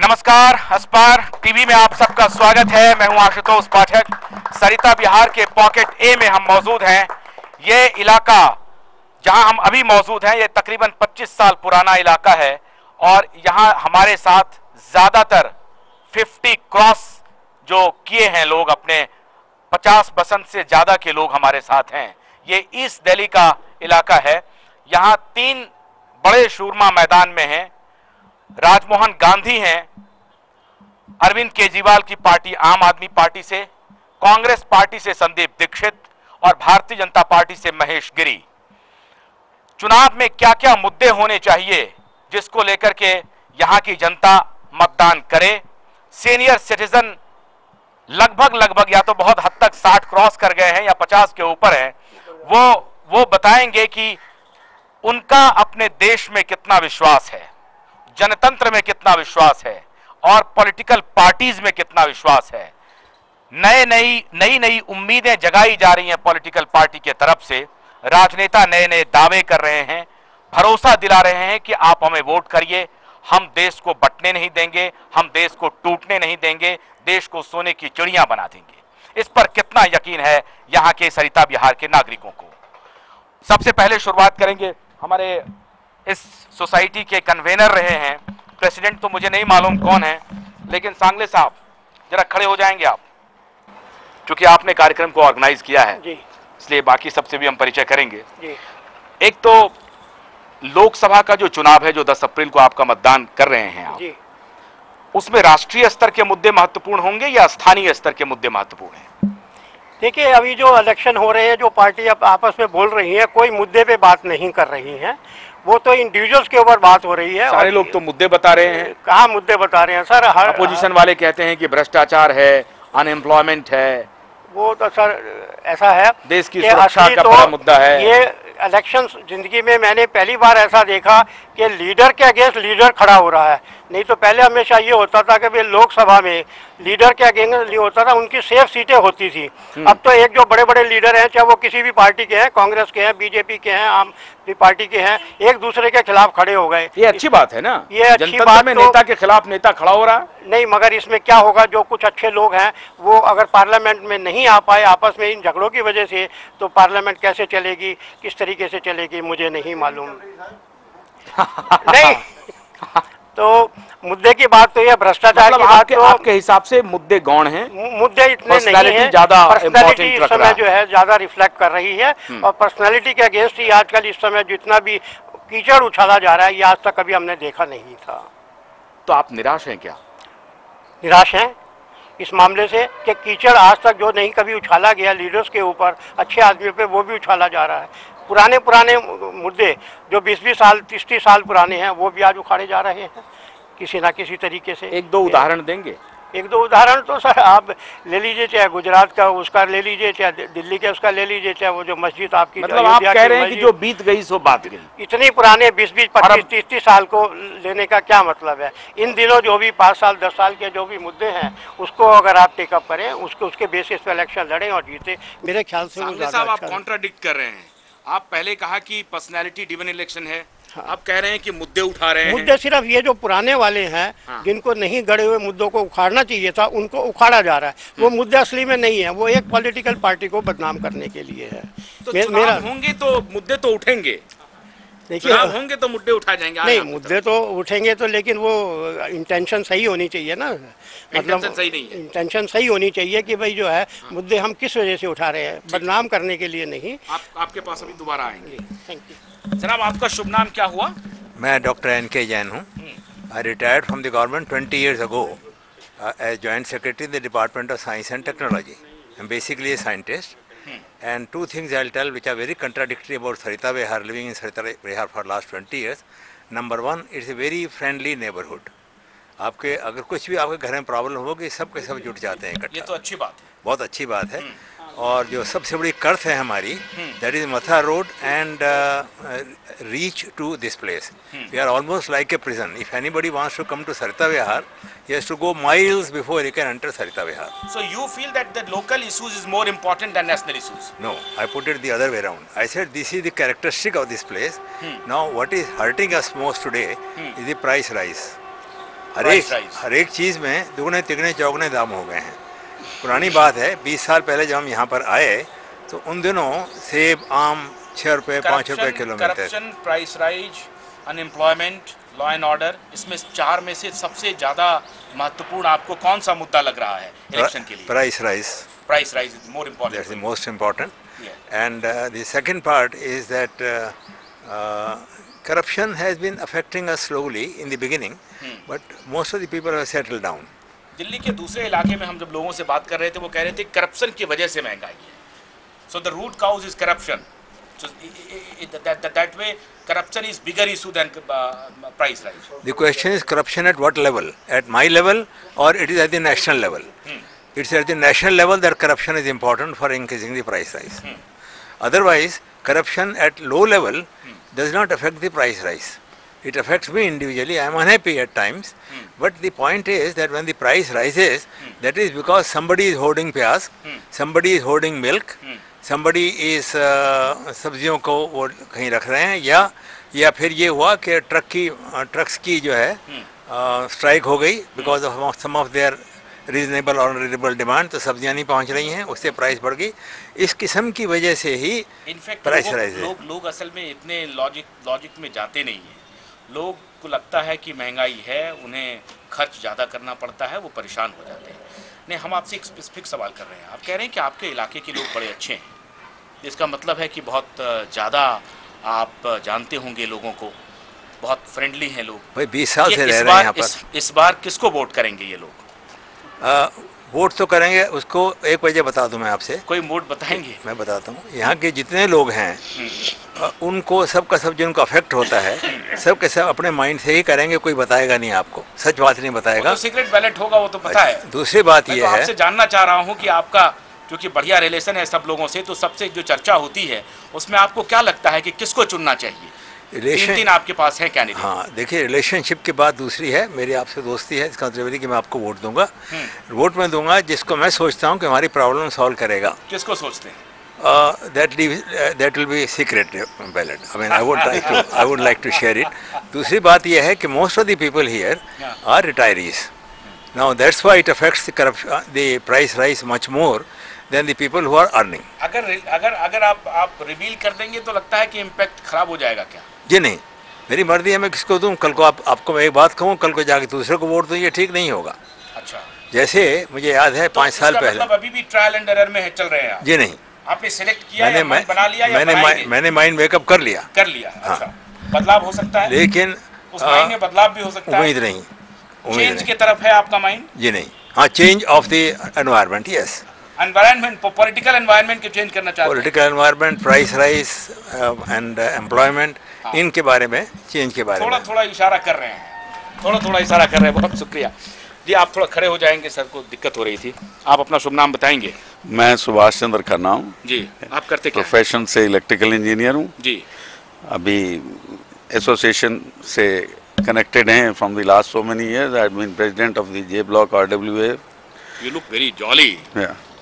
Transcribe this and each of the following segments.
नमस्कार, अस्पार टीवी में आप सबका स्वागत है। मैं हूं आशुतोष पाठक। सरिता बिहार के पॉकेट ए में हम मौजूद हैं। ये इलाका जहां हम अभी मौजूद हैं, ये तकरीबन 25 साल पुराना इलाका है और यहां हमारे साथ ज्यादातर 50 क्रॉस जो किए हैं लोग, अपने 50 बसंत से ज्यादा के लोग हमारे साथ हैं। ये ईस्ट दिल्ली का इलाका है। यहां 3 बड़े शूरमा मैदान में हैं। राजमोहन गांधी हैं अरविंद केजरीवाल की पार्टी आम आदमी पार्टी से, कांग्रेस पार्टी से संदीप दीक्षित और भारतीय जनता पार्टी से महेश गिरी। चुनाव में क्या क्या मुद्दे होने चाहिए जिसको लेकर के यहां की जनता मतदान करे। सीनियर सिटीजन लगभग या तो बहुत हद तक 60 क्रॉस कर गए हैं या 50 के ऊपर हैं। वो बताएंगे कि उनका अपने देश में कितना विश्वास है, जनतंत्र में कितना विश्वास है और पॉलिटिकल पार्टीज में कितना विश्वास है। नई उम्मीदें जगाई जा रही हैं पॉलिटिकल पार्टी के तरफ से। राजनेता नए दावे कर रहे हैं, भरोसा दिला रहे हैं कि आप हमें वोट करिए, हम देश को बंटने नहीं देंगे, हम देश को टूटने नहीं देंगे, देश को सोने की चिड़िया बना देंगे। इस पर कितना यकीन है यहां के सरिता बिहार के नागरिकों को। सबसे पहले शुरुआत करेंगे, हमारे इस सोसाइटी के कन्वेनर रहे हैं, प्रेसिडेंट तो मुझे नहीं मालूम कौन है, लेकिन सांगले साहब जरा खड़े हो जाएंगे आप, क्योंकि आपने कार्यक्रम को ऑर्गेनाइज किया है जी, इसलिए बाकी सबसे भी हम परिचय करेंगे जी। एक तो लोकसभा का जो चुनाव है, जो 10 अप्रैल को आपका मतदान कर रहे हैं आप जी, उसमें राष्ट्रीय स्तर के मुद्दे महत्वपूर्ण होंगे या स्थानीय स्तर के मुद्दे महत्वपूर्ण हैं? देखिए, अभी जो इलेक्शन हो रहे हैं, जो पार्टी अब आपस में बोल रही है, कोई मुद्दे पे बात नहीं कर रही है, वो तो इंडिविजुअल्स के ऊपर बात हो रही है। सारे लोग तो मुद्दे बता रहे हैं। कहाँ मुद्दे बता रहे हैं सर? हर अपोजिशन वाले कहते हैं कि भ्रष्टाचार है, अनएम्प्लॉयमेंट है। वो तो सर ऐसा है, देश की सुरक्षा का बड़ा मुद्दा है। ये इलेक्शन जिंदगी में मैंने पहली बार ऐसा देखा कि लीडर के अगेंस्ट लीडर खड़ा हो रहा है। नहीं तो पहले हमेशा ये होता था कि भाई लोकसभा में लीडर के अगेंस्ट नहीं होता था, उनकी सेफ सीटें होती थी। अब तो एक जो बड़े बड़े लीडर हैं, चाहे वो किसी भी पार्टी के हैं, कांग्रेस के हैं, बीजेपी के हैं, आम आदमी पार्टी के हैं, एक दूसरे के खिलाफ खड़े हो गए। ये अच्छी बात है ना, ये अच्छी बात में नेता के खिलाफ नेता खड़ा हो रहा नहीं, मगर इसमें क्या होगा, जो कुछ अच्छे लोग हैं वो अगर पार्लियामेंट में नहीं आ पाए आपस में इन झगड़ों की वजह से, तो पार्लियामेंट कैसे चलेगी, किस तरीके से चलेगी, मुझे नहीं मालूम। नहीं तो मुद्दे की बात तो ये भ्रष्टाचार की बात, तो आपके हिसाब से मुद्दे गौण हैं? मुद्दे इतने नहीं है, पर्सनैलिटी इस समय जो है ज्यादा रिफ्लेक्ट कर रही है और पर्सनैलिटी के अगेंस्ट ही आजकल इस समय जितना भी कीचड़ उछाला जा रहा है, ये आज तक कभी हमने देखा नहीं था। तो आप निराश हैं क्या? निराश हैं इस मामले से कि कीचड़ आज तक जो नहीं कभी उछाला गया लीडर्स के ऊपर, अच्छे आदमियों पे, वो भी उछाला जा रहा है। पुराने मुद्दे जो 20-20 साल 30-30 साल पुराने हैं, वो भी आज उखाड़े जा रहे हैं किसी ना किसी तरीके से। एक दो उदाहरण देंगे? एक दो उदाहरण तो सर आप ले लीजिए, चाहे गुजरात का उसका ले लीजिए, चाहे दिल्ली के उसका ले लीजिए, चाहे वो जो मस्जिद आपकी, मतलब आप कह रहे हैं कि जो बीत गई सो बात गई। इतनी पुराने 20-20 25 30 साल को लेने का क्या मतलब है? इन दिनों जो भी 5 साल 10 साल के जो भी मुद्दे हैं, उसको अगर आप टेकअप करें, उसके बेसिस पे इलेक्शन लड़ें और जीते, मेरे ख्याल से वो साहब आप कॉन्ट्राडिक्ट कर रहे हैं। आप पहले कहा कि पर्सनैलिटी ड्रिवन इलेक्शन है, हाँ। आप कह रहे हैं कि मुद्दे उठा रहे हैं। मुद्दे सिर्फ ये जो पुराने वाले हैं, हाँ। जिनको नहीं गड़े हुए मुद्दों को उखाड़ना चाहिए था, उनको उखाड़ा जा रहा है। वो मुद्दे असली में नहीं है, वो एक पॉलिटिकल पार्टी को बदनाम करने के लिए है। तो मेरा होंगे तो मुद्दे तो उठेंगे, देखिए होंगे तो मुद्दे उठा जाएंगे। नहीं, मुद्दे तो उठेंगे तो, लेकिन वो इंटेंशन सही होनी चाहिए ना, मतलब सही नहीं है। इंटेंशन सही होनी चाहिए कि भाई जो है, हाँ। मुद्दे हम किस वजह से उठा रहे हैं, बदनाम करने के लिए नहीं। आपके पास अभी दोबारा आएंगे। Thank you. जनाब, आपका शुभ नाम क्या हुआ? मैं डॉक्टर N.K. जैन हूँ। I retired from the government 20 years ago as joint secretary in the Department of Science and Technology. I'm basically a scientist. And two things I'll tell which are very contradictory about Sarita Vihar, living in Sarita Vihar for last 20 years. Number one, it's a very friendly neighborhood. आपके अगर कुछ भी आपके घर में problem होगी, सब के सब जुट जाते हैं इकट्ठा। ये तो अच्छी बात है, बहुत अच्छी बात है। और जो सबसे बड़ी कर्थ है हमारी, दैट इज मथा road and reach to this place. We are almost like a prison. If anybody wants to come to Sarita Vihar, he has to go miles before he can enter Sarita Vihar. So you feel that the local issues is more important than national issues? No, I put it the other way around. I said this is the characteristic of this place. Now what is hurting us most today is the price rise. हर एक चीज़ में दुगने तिगने चौगने दाम हो गए हैं। पुरानी बात है, 20 साल पहले जब हम यहाँ पर आए तो उन दिनों सेब आम 6 रुपये 5 रुपये किलो मिलते थे। Corruption, price rise, unemployment, law and order, इसमें 4 में से सबसे ज़्यादा महत्वपूर्ण आपको कौन सा मुद्दा लग रहा है इलेक्शन के लिए? Price rise. Price rise is more important. That's the most important. Yeah. And the second part is that corruption has been affecting us slowly in the beginning, but most of the people have settled down. Delhi के दूसरे इलाके में हम जब लोगों से बात कर रहे थे, वो कह रहे थे करप्शन की वजह से महंगाई है. So the root cause is corruption. So that way corruption is bigger issue than price rise. The question is corruption at what level? At my level, or it is at the national level? It's at the national level that corruption is important for increasing the price rise. Otherwise, corruption at low level does not affect the price rise. It affects me individually. I am unhappy at times, but the point is that when the price rises, that is because somebody is hoarding प्याज, somebody is hoarding milk, somebody is सब्जियों को वो कहीं रख रहे हैं, या फिर ये हुआ कि ट्रक्स की जो है स्ट्राइक हो गई because of some of their reasonable और रीजनेबल डिमांड, तो सब्जियां नहीं पहुंच रही हैं, उससे प्राइस बढ़ गई. इस किस्म की वजह से ही प्राइस राइज है. लोग असल में इतने लॉजिक में जाते नहीं हैं. लोग को लगता है कि महंगाई है, उन्हें खर्च ज़्यादा करना पड़ता है, वो परेशान हो जाते हैं. नहीं, हम आपसे एक स्पेसिफिक सवाल कर रहे हैं. आप कह रहे हैं कि आपके इलाके के लोग बड़े अच्छे हैं. इसका मतलब है कि बहुत ज़्यादा आप जानते होंगे लोगों को, बहुत फ्रेंडली हैं लोग. भाई 20 साल से रह रहे हैं यहाँ पर. इस बार किसको वोट करेंगे ये लोग? वोट तो करेंगे, उसको एक वजह बता दूं मैं आपसे. कोई वोट बताएंगे? मैं बताता हूँ. यहाँ के जितने लोग हैं उनको सबका सब जिनको अफेक्ट होता है सब के सब अपने माइंड से ही करेंगे, कोई बताएगा नहीं आपको, सच बात नहीं बताएगा. तो सीक्रेट बैलेट होगा, वो तो पता है. दूसरी बात ये है, आपसे जानना चाह रहा हूँ कि आपका क्योंकि बढ़िया रिलेशन है सब लोगों से, तो सबसे जो चर्चा होती है उसमें आपको क्या लगता है कि किसको चुनना चाहिए? तीन आपके पास है कैंडिडेट. हाँ देखिए, रिलेशनशिप की बात दूसरी है. मेरी आपसे दोस्ती है, इसका मतलब कि मैं आपको वोट दूंगा. वोट में दूंगा जिसको मैं सोचता हूँ कि हमारी प्रॉब्लम सॉल्व करेगा. किसको सोचते हैं? that will be secret ballot. I mean, I would like to share it. दूसरी बात यह है कि most of the people here are retirees. Now that's why it affects the price rise much more than the people who are earning. अगर आप reveal कर देंगे तो लगता है कि इम्पैक्ट खराब हो जाएगा क्या? जी नहीं, मेरी मर्जी है, मैं किसको दूं. कल को आपको मैं एक बात कहूँ, कल को जाके दूसरे को वोट दूं, ये ठीक नहीं होगा. अच्छा, जैसे मुझे याद है 5 साल पहले. मतलब अभी भी ट्रायल एंड एरर में चल रहे हैं? जी नहीं, आपने सिलेक्ट किया, बना लिया, मैंने माइंड मेकअप कर लिया. हाँ. अच्छा, बदलाव हो सकता है, लेकिन उस माइंड में बदलाव भी हो सकता है. उम्मीद नहीं. चेंज की तरफ है आपका माइंड? जी नहीं. हाँ, change of the environment. Yes, environment, political environment को चेंज करना चाहते हैं. Political environment, price rise and employment, इनके बारे में, चेंज के बारे में थोड़ा इशारा कर रहे हैं. थोड़ा इशारा कर रहे हैं. बहुत शुक्रिया जी. आप थोड़ा खड़े हो जाएंगे, सर को दिक्कत हो रही थी. आप अपना शुभ नाम बताएंगे? मैं सुभाष चंद्र खन्ना हूँ जी. आप करते क्या? प्रोफेशन से इलेक्ट्रिकल इंजीनियर हूँ जी. अभी एसोसिएशन से कनेक्टेड हैं from the last so many years. I have been president of the J block RWA. You look very jolly.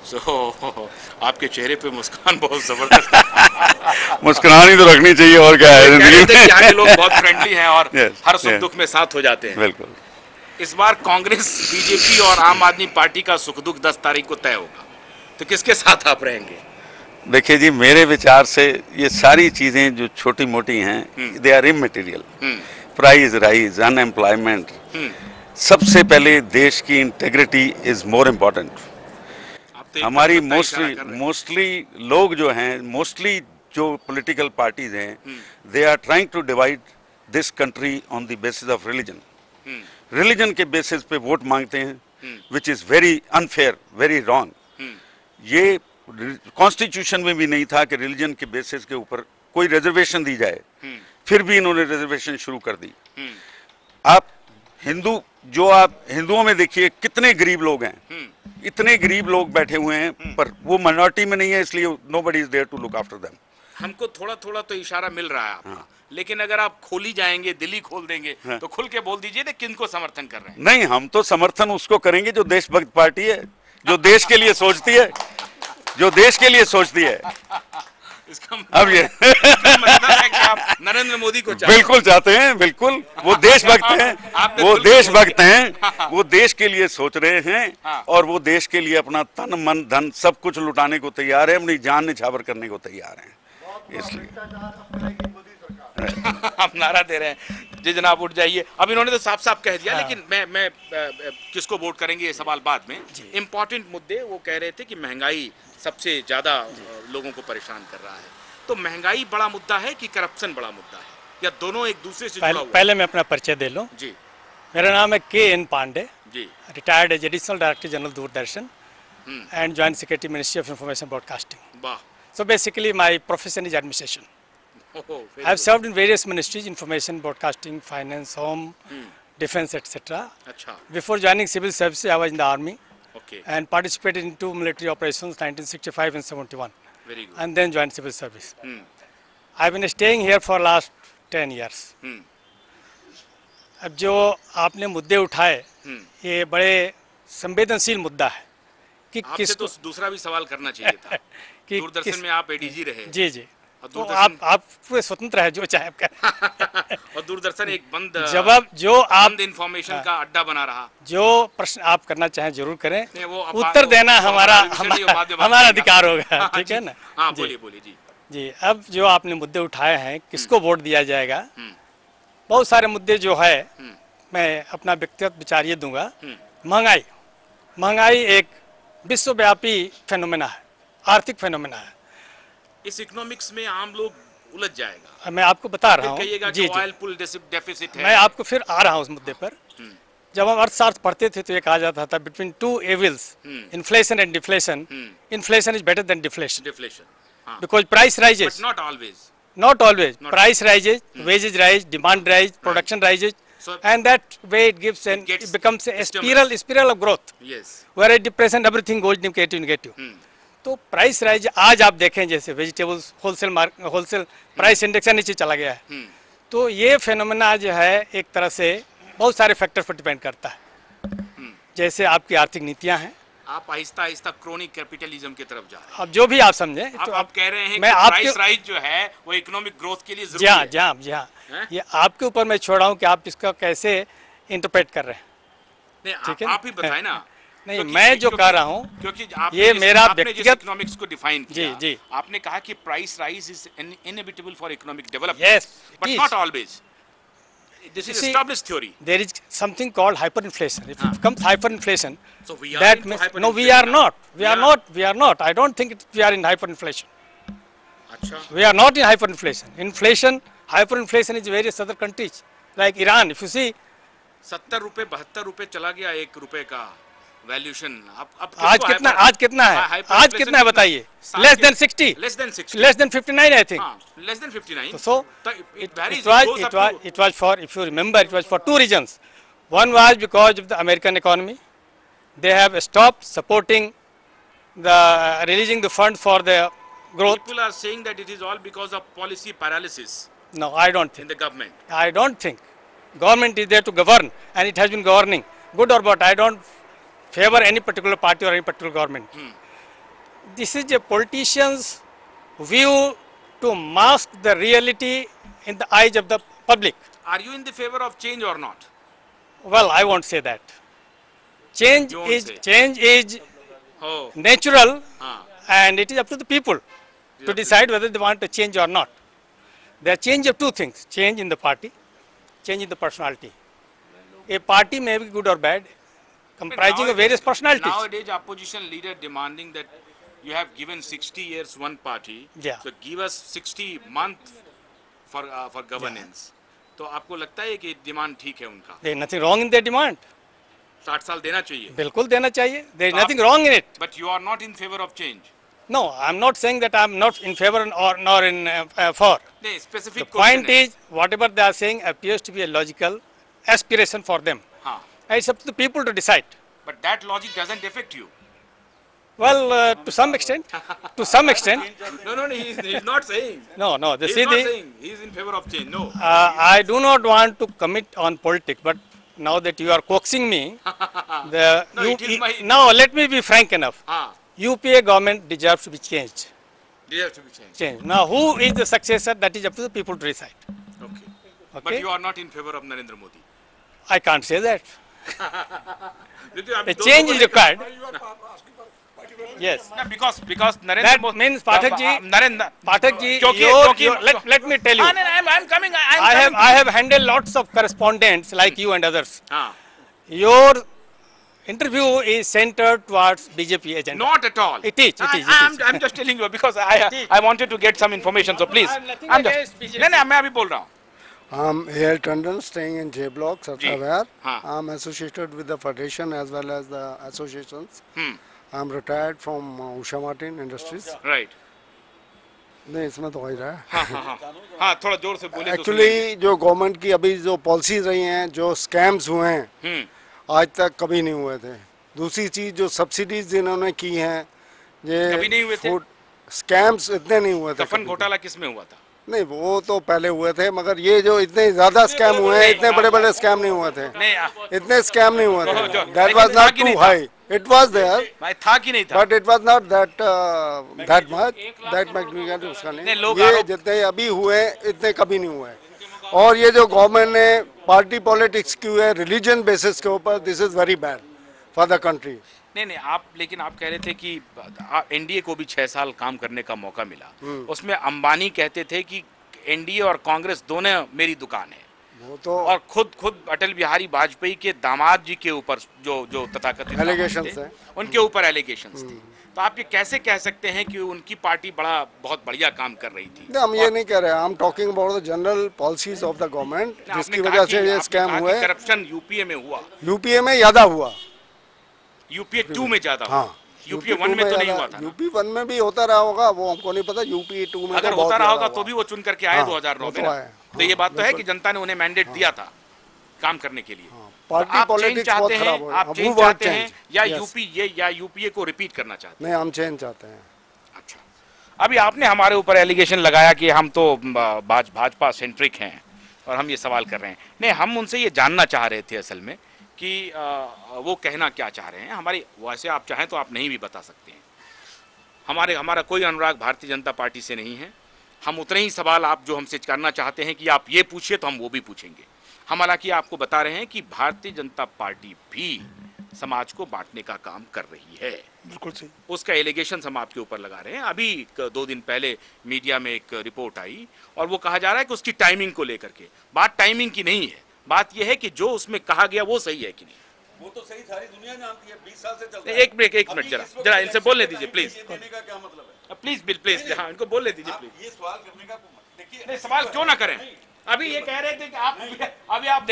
So आपके चेहरे पे मुस्कान बहुत जबरदस्त है. मुस्कुरान ही तो रखनी चाहिए, और क्या है जिंदगी में. यहाँ के लोग बहुत फ्रेंडली हैं और हर सुख दुख में साथ हो जाते हैं. बिल्कुल. इस बार कांग्रेस, बीजेपी और आम आदमी पार्टी का सुख दुख 10 तारीख को तय होगा, तो किसके साथ आप रहेंगे? देखिए जी, मेरे विचार से ये सारी चीजें जो छोटी मोटी हैं, they are immaterial. Price rise, unemployment, सबसे पहले देश की इंटेग्रिटी इज मोर इम्पोर्टेंट. हमारी मोस्टली लोग जो हैं, मोस्टली जो पॉलिटिकल पार्टीज हैं, they are trying to divide this country on the basis of religion. Religion के बेसिस पे वोट मांगते हैं, which is very unfair, very wrong. ये कॉन्स्टिट्यूशन में भी नहीं था कि रिलीजन के बेसिस के ऊपर कोई रिजर्वेशन दी जाए, फिर भी इन्होंने रिजर्वेशन शुरू कर दी. आप हिंदुओं में देखिए कितने गरीब लोग हैं, इतने गरीब लोग बैठे हुए हैं, पर वो माइनॉरिटी में नहीं है, इसलिए nobody is there to look after them. हमको थोड़ा तो इशारा मिल रहा है आपका. लेकिन अगर आप खोली जाएंगे, दिल्ली खोल देंगे, तो खुल के बोल दीजिए ना किनको समर्थन कर रहे हैं. नहीं, हम तो समर्थन उसको करेंगे जो देशभक्त पार्टी है, जो देश के लिए सोचती है, जो देश के लिए सोचती है. इसका अब ये मतलब है कि आप नरेंद्र मोदी को चाहते हैं। बिल्कुल चाहते हैं, बिल्कुल। वो देशभक्त हैं, आपने वो बिल्कुल देशभक्त मोदी- हैं, वो देश के लिए सोच रहे हैं हाँ। और वो देश के लिए अपना तन मन धन सब कुछ लुटाने को तैयार है, अपनी जान निछावर करने को तैयार हैं। इसलिए आप नारा दे रहे हैं जी जनाब उठ जाइए। अब इन्होंने तो साफ साफ कह दिया, लेकिन मैं किसको वोट करेंगे ये सवाल बाद में। इम्पोर्टेंट मुद्दे वो कह रहे थे कि महंगाई सबसे ज्यादा लोगों को परेशान कर रहा है। तो महंगाई बड़ा मुद्दा है कि करप्शन बड़ा मुद्दा है, या दोनों एक दूसरे से जुड़ा हुआ है? पहले मैं अपना परिचय दे लूं। जी मेरा नाम है K N. Pandey, ji. Retired as additional director general Doordarshan and joint secretary Ministry of Information Broadcasting. वाह। So basically my profession is administration. ओहो, very I have good. served in various ministries: information, broadcasting, finance, home, defense, etc. अच्छा, Before joining civil service, I was in the army okay, and participated in 2 military operations 1965 and 71, very good. and then joined civil service. I've been staying here for last 10 years. अब जो आपने मुद्दे उठाए ये बड़े संवेदनशील मुद्दा है कि आपसे तो किसको दूसरा भी सवाल करना चाहिए था। कि दूरदर्शन किस- में आप एडीजी रहे। जी जी और तो दूरदर्शन आप पूरे स्वतंत्र है जो चाहे आप करें। और दूरदर्शन एक बंद जवाब जो आप बंद इंफॉर्मेशन का अड्डा बना रहा। जो प्रश्न आप करना चाहें जरूर करें, नहीं, वो उत्तर देना वो हमारा विषय नहीं, वो बाद में बात हमारा करेंगे। अधिकार होगा। हाँ, ठीक है जी। ना? हाँ जी। बोलिए बोलिए जी। जी अब जो आपने मुद्दे उठाए हैं किसको वोट दिया जाएगा, बहुत सारे मुद्दे जो है मैं अपना व्यक्तिगत विचार ये दूंगा। महंगाई एक विश्वव्यापी फेनोमेना है, आर्थिक फेनोमेना है। इस इकोनॉमिक्स में आम लोग उलझ जाएगा। मैं आपको बता रहा फिर हूँ। कहिएगा जी कि जी ऑयल पुल डेफिसिट है। मैं आपको फिर आ रहा हूँ उस मुद्दे पर। जब हम अर्थशास्त्र पढ़ते थे तो ये कहा जाता था between two evils, inflation and deflation, inflation is better than deflation deflation. हाँ, because price but rises, not always. not always. Not Price rises, wages rise, demand rise, production rises, So- and that way it gives and gets it becomes a stimulus. spiral of growth. Yes. Whereas depression everything goes negative. तो price rise आज आप देखें जैसे vegetables wholesale price index नीचे चला गया है। तो ये फेनोमेना जो है एक तरह से बहुत सारे फैक्टर पर डिपेंड करता है। जैसे आपकी आर्थिक नीतियां हैं, आप आहिस्ता आहिस्ता क्रोनिक कैपिटलिज्म की तरफ जा रहे हैं। अब जो भी आप समझें आप तो आप कह रहे हैं मैं कि आपके- प्राइस राइज जो है वो इकोनॉमिक ग्रोथ के लिए जी जरूरी हाँ है। जी हाँ जी हाँ, हैं? ये आपके ऊपर मैं छोड़ रहा हूँ कि आप इसका कैसे इंटरप्रेट कर रहे हैं। नहीं, ठीक है आप ही बताएं ना। नहीं, क्योंकि- मैं जो क्योंकि- कह रहा हूँ क्योंकि आपने ये जिस- मेरा आपने जिस व्यक्तिगत- इकोनॉमिक्स को डिफाइन जी, किया, जी। आपने कहा कि price rise is inevitable for economic development, Yes, but it not is. Always. This is see, established theory. there is something called hyperinflation. If it becomes hyperinflation, So we are that into means hyperinflation no, we are now. not. We We are are. not. We are not. I don't think we are in hyperinflation. अच्छा, We are not in hyperinflation. Inflation, hyperinflation is various other countries like Iran. If you see, 70 रुपए 72 रुपए चला गया 1 रुपए का valuation. अब आज कितना है? आज कितना है बताइए? Less than 60. Less than 60, less than 59, I think. हाँ, less than 59। So it varies, it was goes it up was to- it was for, if you remember, it was for two reasons. One was because of the American economy. They have stopped supporting the releasing the fund for the growth. People are saying that it is all because of policy paralysis No, I don't in think. the government. I don't think. Government is there to govern, and it has been governing, good or bad. I don't favor any particular party or any particular government. This is a politician's view to mask the reality in the eyes of the public. Are you in the favor of change or not? Well, I won't say that. Change You won't is say. change is Oh, natural, हाँ, and it is up to the people up to to decide whether they want to change or not. There are change of two things: change in the party, change in the personality. A party may be good or bad, comprising of various personalities. Nowadays, opposition leader demanding that you have given 60 years one party, Yeah. so give us 60 months for governance. तो आपको लगता है कि demand ठीक है उनका? There is nothing wrong in their demand. 60 साल देना चाहिए। बिल्कुल देना चाहिए. There is तो आप- nothing wrong in it. But you are not in favor of change. No, I am not saying that I am not in favor or nor in for. नहीं, The specific point question है। is, whatever they are saying appears to be a logical aspiration for them. हाँ, And it's up to the people to decide. but that logic doesn't affect you. Well, to some extent, No, he's not saying. no. He's not saying he's in favor of change. No. I do not want to commit on politics, but now that you are coaxing me, No, it is my- now let me be frank enough. हाँ, UPA government deserves to be changed. Deserves to be changed. change. Now, who is the successor? That is up to the people to decide. Okay. But Okay. you are not in favor of Narendra Modi. I can't say that. क्योंकि आप A दोनों change को is लेकर- required. Yes. No, because Narendra That Modi means Pathak ji. Narendra Pathak ji, क्योंकि let me tell you. I'm coming. I have handled lots of correspondents like you and others. हाँ. Your interview is centered towards BJP agenda. Not at all. It is. I'm just telling you because I wanted to get some information. So please. I'm nothing I'm against just. BJP. नहीं मैं अभी बोल रहा हूँ. I'm A.L. Tandon, staying in J Block, Satravahar. हाँ. I'm associated with the Federation as well as the associations. Hmm. I'm retired from Usha Martin Industries. Right. नहीं इसमें तो हो ही रहा है. हाँ हाँ हाँ. हाँ थोड़ा जोर से बोले तो एक्चुअली जो गवर्नमेंट की अभी जो पॉलिसीज रही हैं, जो स्कैम्स हुए हैं, हम्म. आज तक कभी नहीं हुए थे. दूसरी चीज जो सब्सिडीज जिन्होंने की हैं, कभी नहीं हुए थे? फूड स्कैम्स इतने नहीं हुए थे. कफन कभी. घोटाला किसमें हुआ था? नहीं वो तो पहले हुए थे, मगर ये जो इतने ज्यादा स्कैम हुए हैं, इतने बड़े बड़े स्कैम नहीं हुए थे. नहीं इतने स्कैम नहीं हुए थे. जो- दैट लेकिन वाज था नॉट कि नहीं टू था? हाई. इट वाज देयर भाई था कि नहीं था? But it was not that much that उसका नहीं, नहीं. लोग ये आरोप- जितने अभी हुए इतने कभी नहीं हुए. और ये जो गवर्नमेंट ने पार्टी पॉलिटिक्स की है रिलीजन बेसिस के ऊपर, this is very bad for the country. नहीं लेकिन आप कह रहे थे कि एनडीए को भी 6 साल काम करने का मौका मिला. उसमें अंबानी कहते थे कि एनडीए और कांग्रेस दोनों मेरी दुकान है. वो तो और खुद अटल बिहारी वाजपेयी के दामाद जी के ऊपर जो तथाकथित Allegations थे, हैं. उनके ऊपर एलिगेशंस थे. तो आप ये कैसे कह सकते हैं कि उनकी पार्टी बहुत बढ़िया काम कर रही थी? हम ये नहीं कह रहे. I am talking about the general policies of the government, जिसकी वजह से ये स्कैम हुए. करप्शन यूपीए में हुआ. यूपीए में ज्यादा हुआ. यूपीए 2 में ज्यादा हुआ. हाँ. यूपीए 1 में तो नहीं हुआ था ना? यूपी 1 में भी होता रहा होगा, वो हमको नहीं पता. यूपी 2 में अगर तो बहुत होता रहा ज्यादा होगा तो हुआ. भी वो चुन करके आए हाँ, 2009 वो में तो ना. आए. तो ये बात तो है कि बिल्कुल. जनता ने उन्हें मैंडेट दिया था काम करने के लिए. पार्टी आप चेंज पॉलिटिक्स चाहते बहुत हैं, खराब हो गई. आप अब चेंज we want चाहते हैं change. या यूपीए को रिपीट करना चाहते नहीं, हम चेंज चाहते हैं. हैं? अच्छा. अभी आपने हमारे ऊपर एलिगेशन लगाया कि हम तो भाजपा सेंट्रिक हैं और हम ये सवाल कर रहे हैं. नहीं, हम उनसे ये जानना चाह रहे थे असल में कि वो कहना क्या चाह रहे हैं. हमारी वैसे आप चाहें तो आप नहीं भी बता सकते हैं. हमारा कोई अनुराग भारतीय जनता पार्टी से नहीं है. हम उतने ही सवाल आप जो हमसे करना चाहते हैं कि आप ये पूछिए तो हम वो भी पूछेंगे. हम हालांकि आपको बता रहे हैं कि भारतीय जनता पार्टी भी समाज को बांटने का काम कर रही है. बिल्कुल सही. उसका एलिगेशन हम आपके ऊपर लगा रहे हैं. अभी 2 दिन पहले मीडिया में एक रिपोर्ट आई और वो कहा जा रहा है कि उसकी टाइमिंग को लेकर के. बात टाइमिंग की नहीं है. बात यह है कि जो उसमें कहा गया वो सही है कि नहीं. वो तो सही सारी दुनिया जानती है. 20 साल से चल रहा है. एक मिनट जरा इनसे बोलने दीजिए प्लीज. देने का क्या मतलब है? प्लीज हाँ इनको बोलने दीजिए प्लीज. ये सवाल करने का देखिए. नहीं सवाल क्यों ना करें. अभी ये कह रहे थे कि आप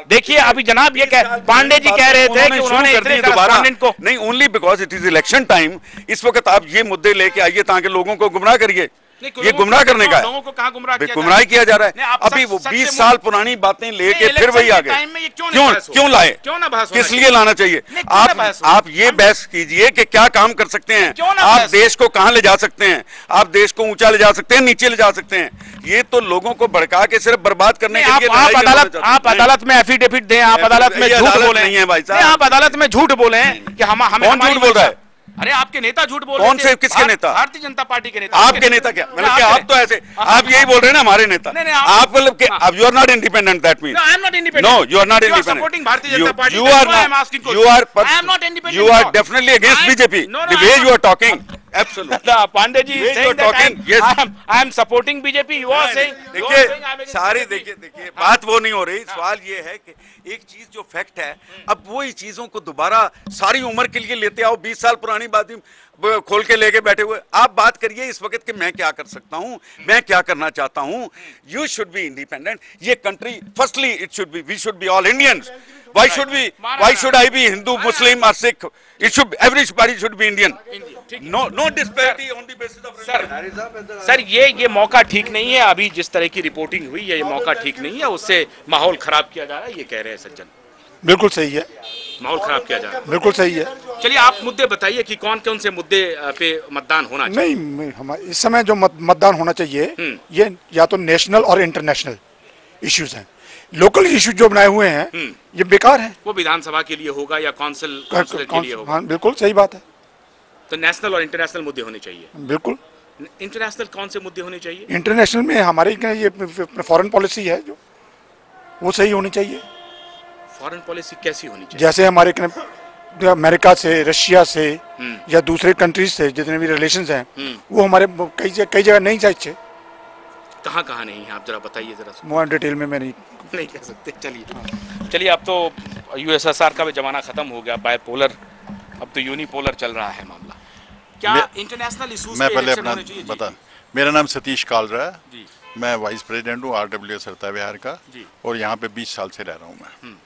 देखिए अभी जनाब ये पांडे जी कह रहे थे कि उन्होंने इतने correspondent को नहीं only because it is election time. इस वक्त आप ये मुद्दे लेके आइए ताकि लोगों को गुमराह करिए. ये गुमराह करने का लोगों को कहाँ गुमराह किया गुमराह किया जा रहा नहीं, है. आप अभी वो सच- सच 20 से साल पुरानी बातें लेके नहीं, फिर वही इलेक्शन आ के गए. टाइम में ये क्यों नहीं बहस हो? क्यों लाए? क्यों ना बहस होना किस लिए चाहिए? लाना चाहिए? नहीं, क्यों ना बहस हो? आप ये बहस कीजिए कि क्या काम कर सकते हैं. क्यों ना आप बहस हो? देश को कहां ले जा सकते हैं. आप देश को ऊंचा ले जा सकते हैं, नीचे ले जा सकते हैं. ये तो लोगों को भड़का के सिर्फ बर्बाद करने नहीं, के लिए आप लड़ाई करना चाहते हैं. आप अदालत में एफिडेविट दें. आप अदालत में ये झूठ अदालत बोले नहीं है भाई साहब. नहीं, आप अदालत में झूठ बोले कि हम हमें कौन हमारी झूठ बोल रहा है? मंशा- अरे आपके नेता झूठ बोल कौन रहे थे. से किसके नेता? भारतीय जनता पार्टी के नेता. आपके नेता क्या मतलब कि आपके- आप तो ऐसे आप यही बोल रहे हैं ना हमारे नेता. नहीं, नहीं, आप मतलब कि अब you are not independent. That mean No, I am not independent. No, you are not You are independent. supporting Bharatiya Janata Party. You That's are why I am not. asking You are. I am not independent. You are at all. definitely against I am- BJP. No, The I way am you not. are talking. Absolutely. Pandey ji Yes, saying you are that talking. Yes. I am supporting BJP. You are saying. you are saying I am देखिए against सारी BJP. देखिए बात वो नहीं हो रही. सवाल ये है कि एक चीज जो फैक्ट है, अब वही चीजों को दोबारा सारी उम्र के लिए लेते आओ. 20 साल पुरानी बात खोल के लेके बैठे हुए. आप बात करिए इस वक्त कि मैं क्या कर सकता हूं, मैं क्या करना चाहता हूं. You should be independent. ये country firstly it should be we should be all Indians. Why should I be Hindu, Muslim or Sikh? It should everybody should be Indian. No disparity on the basis of religion. Sir ये मौका ठीक नहीं है. अभी जिस तरह की reporting हुई है ये मौका ठीक नहीं है. उससे माहौल खराब किया जा रहा है. ये कह रहे हैं सज्जन. बिल्कुल सही है. माहौल खराब किया जा रहा है. बिल्कुल सही है. चलिए आप मुद्दे बताइए कि कौन कौन से मुद्दे पे मतदान होना चाहिए. नहीं हमारे इस समय जो मतदान होना चाहिए ये या तो नेशनल और इंटरनेशनल इश्यूज हैं. लोकल इश्यूज जो बनाए हुए हैं ये बेकार हैं. वो विधानसभा के लिए होगा या काउंसिल के लिए होगा. हाँ बिल्कुल सही बात है. तो नेशनल और इंटरनेशनल मुद्दे होने चाहिए। बिल्कुल। इंटरनेशनल कौन से मुद्दे होने चाहिए? इंटरनेशनल में हमारी ये फॉरेन पॉलिसी है जो वो सही होनी चाहिए। फॉरेन पॉलिसी कैसी होनी चाहिए? जैसे हमारे अमेरिका से, रशिया से या दूसरे कंट्रीज से जितने भी रिलेशंस हैं वो हमारे कई जगह नहीं चाहिए। कहाँ कहाँ नहीं है, आप जरा बताइए जरा। मोर डिटेल में मैं नहीं कह सकते। चलिए अब तो यूएसएसआर का भी जमाना खत्म हो गया, बायपोलर, अब तो यूनिपोलर चल रहा है मामला। क्या इंटरनेशनल इश्यूज मैं पे पहले इलेक्शन अपना होने चाहिए? बता, मेरा नाम सतीश कालरा है जी। मैं वाइस प्रेसिडेंट हूँ RWA सरिता विहार का जी। और यहाँ पे 20 साल से रह रहा हूँ मैं।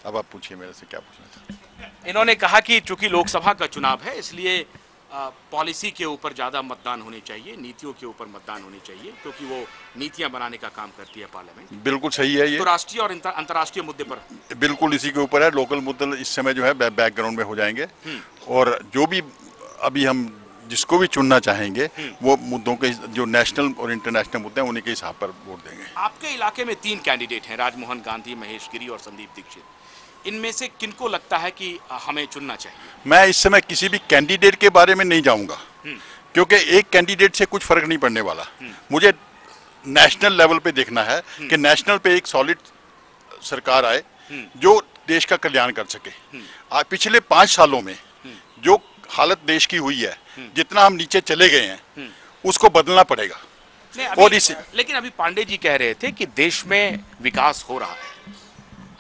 अब आप पूछिए मेरे से क्या पूछना चाहते हैं। इन्होंने कहा कि चूंकि लोकसभा का चुनाव है इसलिए पॉलिसी के ऊपर ज़्यादा मतदान होने चाहिए, नीतियों के ऊपर मतदान होने चाहिए, क्योंकि वो नीतियां बनाने का काम करती है पार्लियामेंट। बिल्कुल सही है ये, तो राष्ट्रीय और अंतर्राष्ट्रीय मुद्दे पर बिल्कुल इसी के ऊपर है। लोकल मुद्दे इस समय जो है बैकग्राउंड में हो जाएंगे और जो भी अभी हम जिसको भी चुनना चाहेंगे वो मुद्दों के जो नेशनल और इंटरनेशनल मुद्दे हैं उन्हीं के हिसाब पर वोट देंगे। आपके इलाके में 3 कैंडिडेट हैं, राजमोहन गांधी, महेश गिरी और संदीप दीक्षित। इनमें से किनको लगता है कि हमें चुनना चाहिए? मैं इस समय किसी भी कैंडिडेट के बारे में नहीं जाऊंगा क्योंकि एक कैंडिडेट से कुछ फर्क नहीं पड़ने वाला। मुझे नेशनल लेवल पे देखना है कि नेशनल पे एक सॉलिड सरकार आए जो देश का कल्याण कर सके। पिछले 5 सालों में जो हालत देश की हुई है, जितना हम नीचे चले गए हैं उसको बदलना पड़ेगा। और लेकिन अभी पांडे जी कह रहे थे कि देश में विकास हो रहा है।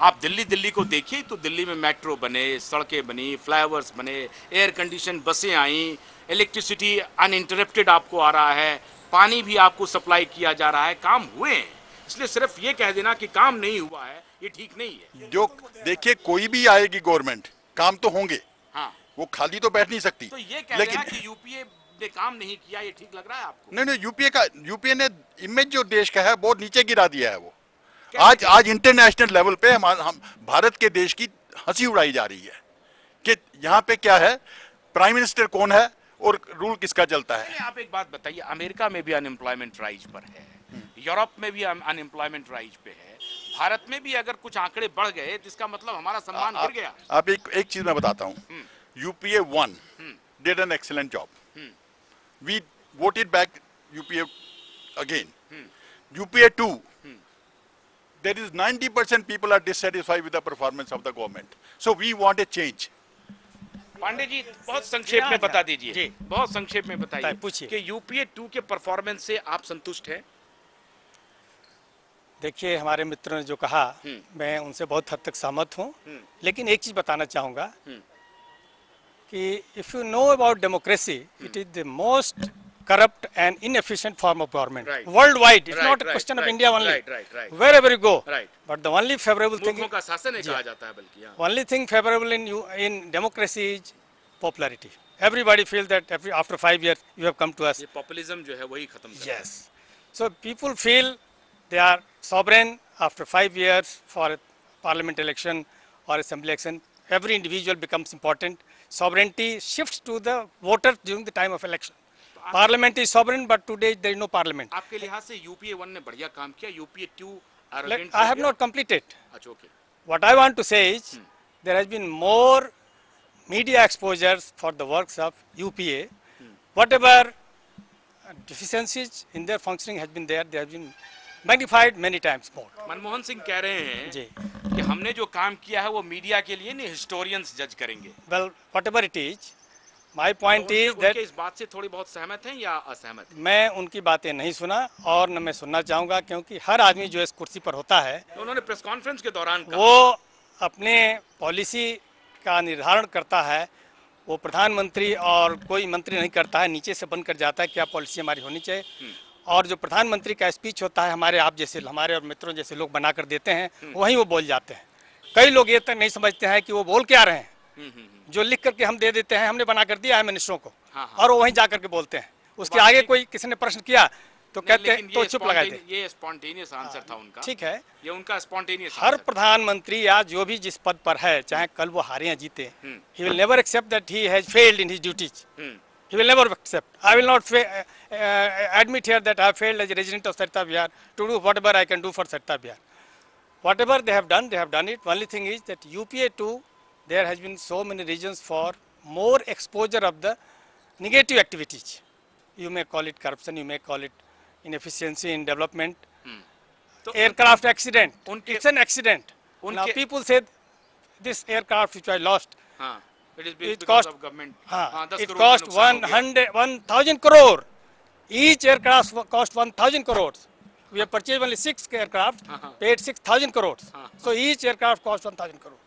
आप दिल्ली को देखिए तो दिल्ली में मेट्रो बने, सड़कें बनी, फ्लाईओवर्स बने, एयर कंडीशन बसें आई, इलेक्ट्रिसिटी अनइंटरप्टेड आपको आ रहा है, पानी भी आपको सप्लाई किया जा रहा है, काम हुए हैं। इसलिए सिर्फ ये कह देना कि काम नहीं हुआ है ये ठीक नहीं है। जो देखिए कोई भी आएगी गवर्नमेंट, काम तो होंगे। हाँ, वो खाली तो बैठ नहीं सकती। तो ये कह देना कि यूपीए ने काम नहीं किया ये ठीक लग रहा है आपको? नहीं, यूपीए ने इमेज जो देश का है बहुत नीचे गिरा दिया है। वो आज इंटरनेशनल लेवल पे हम भारत के देश की हंसी उड़ाई जा रही है कि यहाँ पे क्या है, प्राइम मिनिस्टर कौन है और रूल किसका चलता है। आप एक बात बताइए, अमेरिका में भी अनएम्प्लॉयमेंट राइज पर है, यूरोप में भी अनएम्प्लॉयमेंट राइज पे है, भारत में भी अगर कुछ आंकड़े बढ़ गए तो इसका मतलब हमारा सम्मान गिर गया। आप एक चीज मैं बताता हूँ, UPA 1 did an excellent job, we voted back UPA again. UPA 2 there is 90% people are dissatisfied with the performance of the government, so we want a change. Pandey ji बहुत संक्षेप में बता दीजिए, बहुत संक्षेप में बताइए कि यूपीए 2 के परफॉर्मेंस से आप संतुष्ट हैं? देखिए, हमारे मित्रों ने जो कहा मैं उनसे बहुत हद तक सहमत हूँ, लेकिन एक चीज बताना चाहूँगा कि if you know about democracy, it is the most corrupt and inefficient form of government worldwide. It's not a question of India only. Wherever you go. But the only favorable thing, का शासन कहा जाता है, बल्कि only thing favorable in democracy is popularity. Everybody feels that after 5 years you have come to us. ये populism जो है वही खत्म कर। Yes. So people feel they are sovereign after 5 years for a parliament election or assembly election. Every individual becomes important. Sovereignty shifts to the voters during the time of election. Parliament is sovereign, but today there is no parliament. आपके लिहाज से UPA 1 ने बढ़िया काम किया, UPA 2 I have not completed. अच्छा, okay. What I want to say is there has been more media exposures for the works of UPA. Whatever deficiencies in their functioning has been there, they have been magnified many times more. Manmohan Singh कह रहे हैं जी कि हमने जो काम किया है वो मीडिया के लिए नहीं, हिस्टोरियंस जज करेंगे। Well, whatever it is, my point is that इस बात से थोड़ी बहुत सहमत हैं या असहमत? मैं उनकी बातें नहीं सुना और न मैं सुनना चाहूँगा, क्योंकि हर आदमी जो इस कुर्सी पर होता है तो उन्होंने प्रेस कॉन्फ्रेंस के दौरान कहा, वो अपने पॉलिसी का निर्धारण करता है। वो प्रधानमंत्री और कोई मंत्री नहीं करता है, नीचे से बन कर जाता है क्या पॉलिसी हमारी होनी चाहिए। और जो प्रधानमंत्री का स्पीच होता है हमारे आप जैसे, हमारे और मित्रों जैसे लोग बना कर देते हैं, वहीं वो बोल जाते हैं। कई लोग ये तक नहीं समझते हैं कि वो बोल क्या रहे हैं, जो लिख करके हम दे देते हैं, हमने बना कर दिया है मिनिस्टरों को, और वो वहीं जा करके बोलते हैं। उसके आगे कोई किसी ने प्रश्न किया तो कहते हैं तो चुप लगाए थे। ये स्पॉन्टेनियस आंसर था उनका। ठीक है, ये उनका स्पॉन्टेनियस। हर प्रधानमंत्री या जो भी जिस पद पर है, चाहे कल वो हारे या जीते, he will never accept that he has failed in his duties. He will never accept. I will not admit here that I have failed as a resident of Sarita Vihar to do whatever I can do for Sarita Vihar. Whatever they have done it. Only thing is that UPA 2, there has been so many reasons for more exposure of the negative activities. You may call it corruption, you may call it inefficiency in development. तो Aircraft accident, उनके- it's an accident. Now उनके- people said this aircraft which I lost, हाँ, it is it because cost, of government. हाँ, हाँ, 10 it crore का cost नुकसान हो गया। 1,000 crore. Each aircraft cost 1,000 crores. We have purchased only 6 aircraft, paid 6,000 crores. So each aircraft cost 1,000 crore.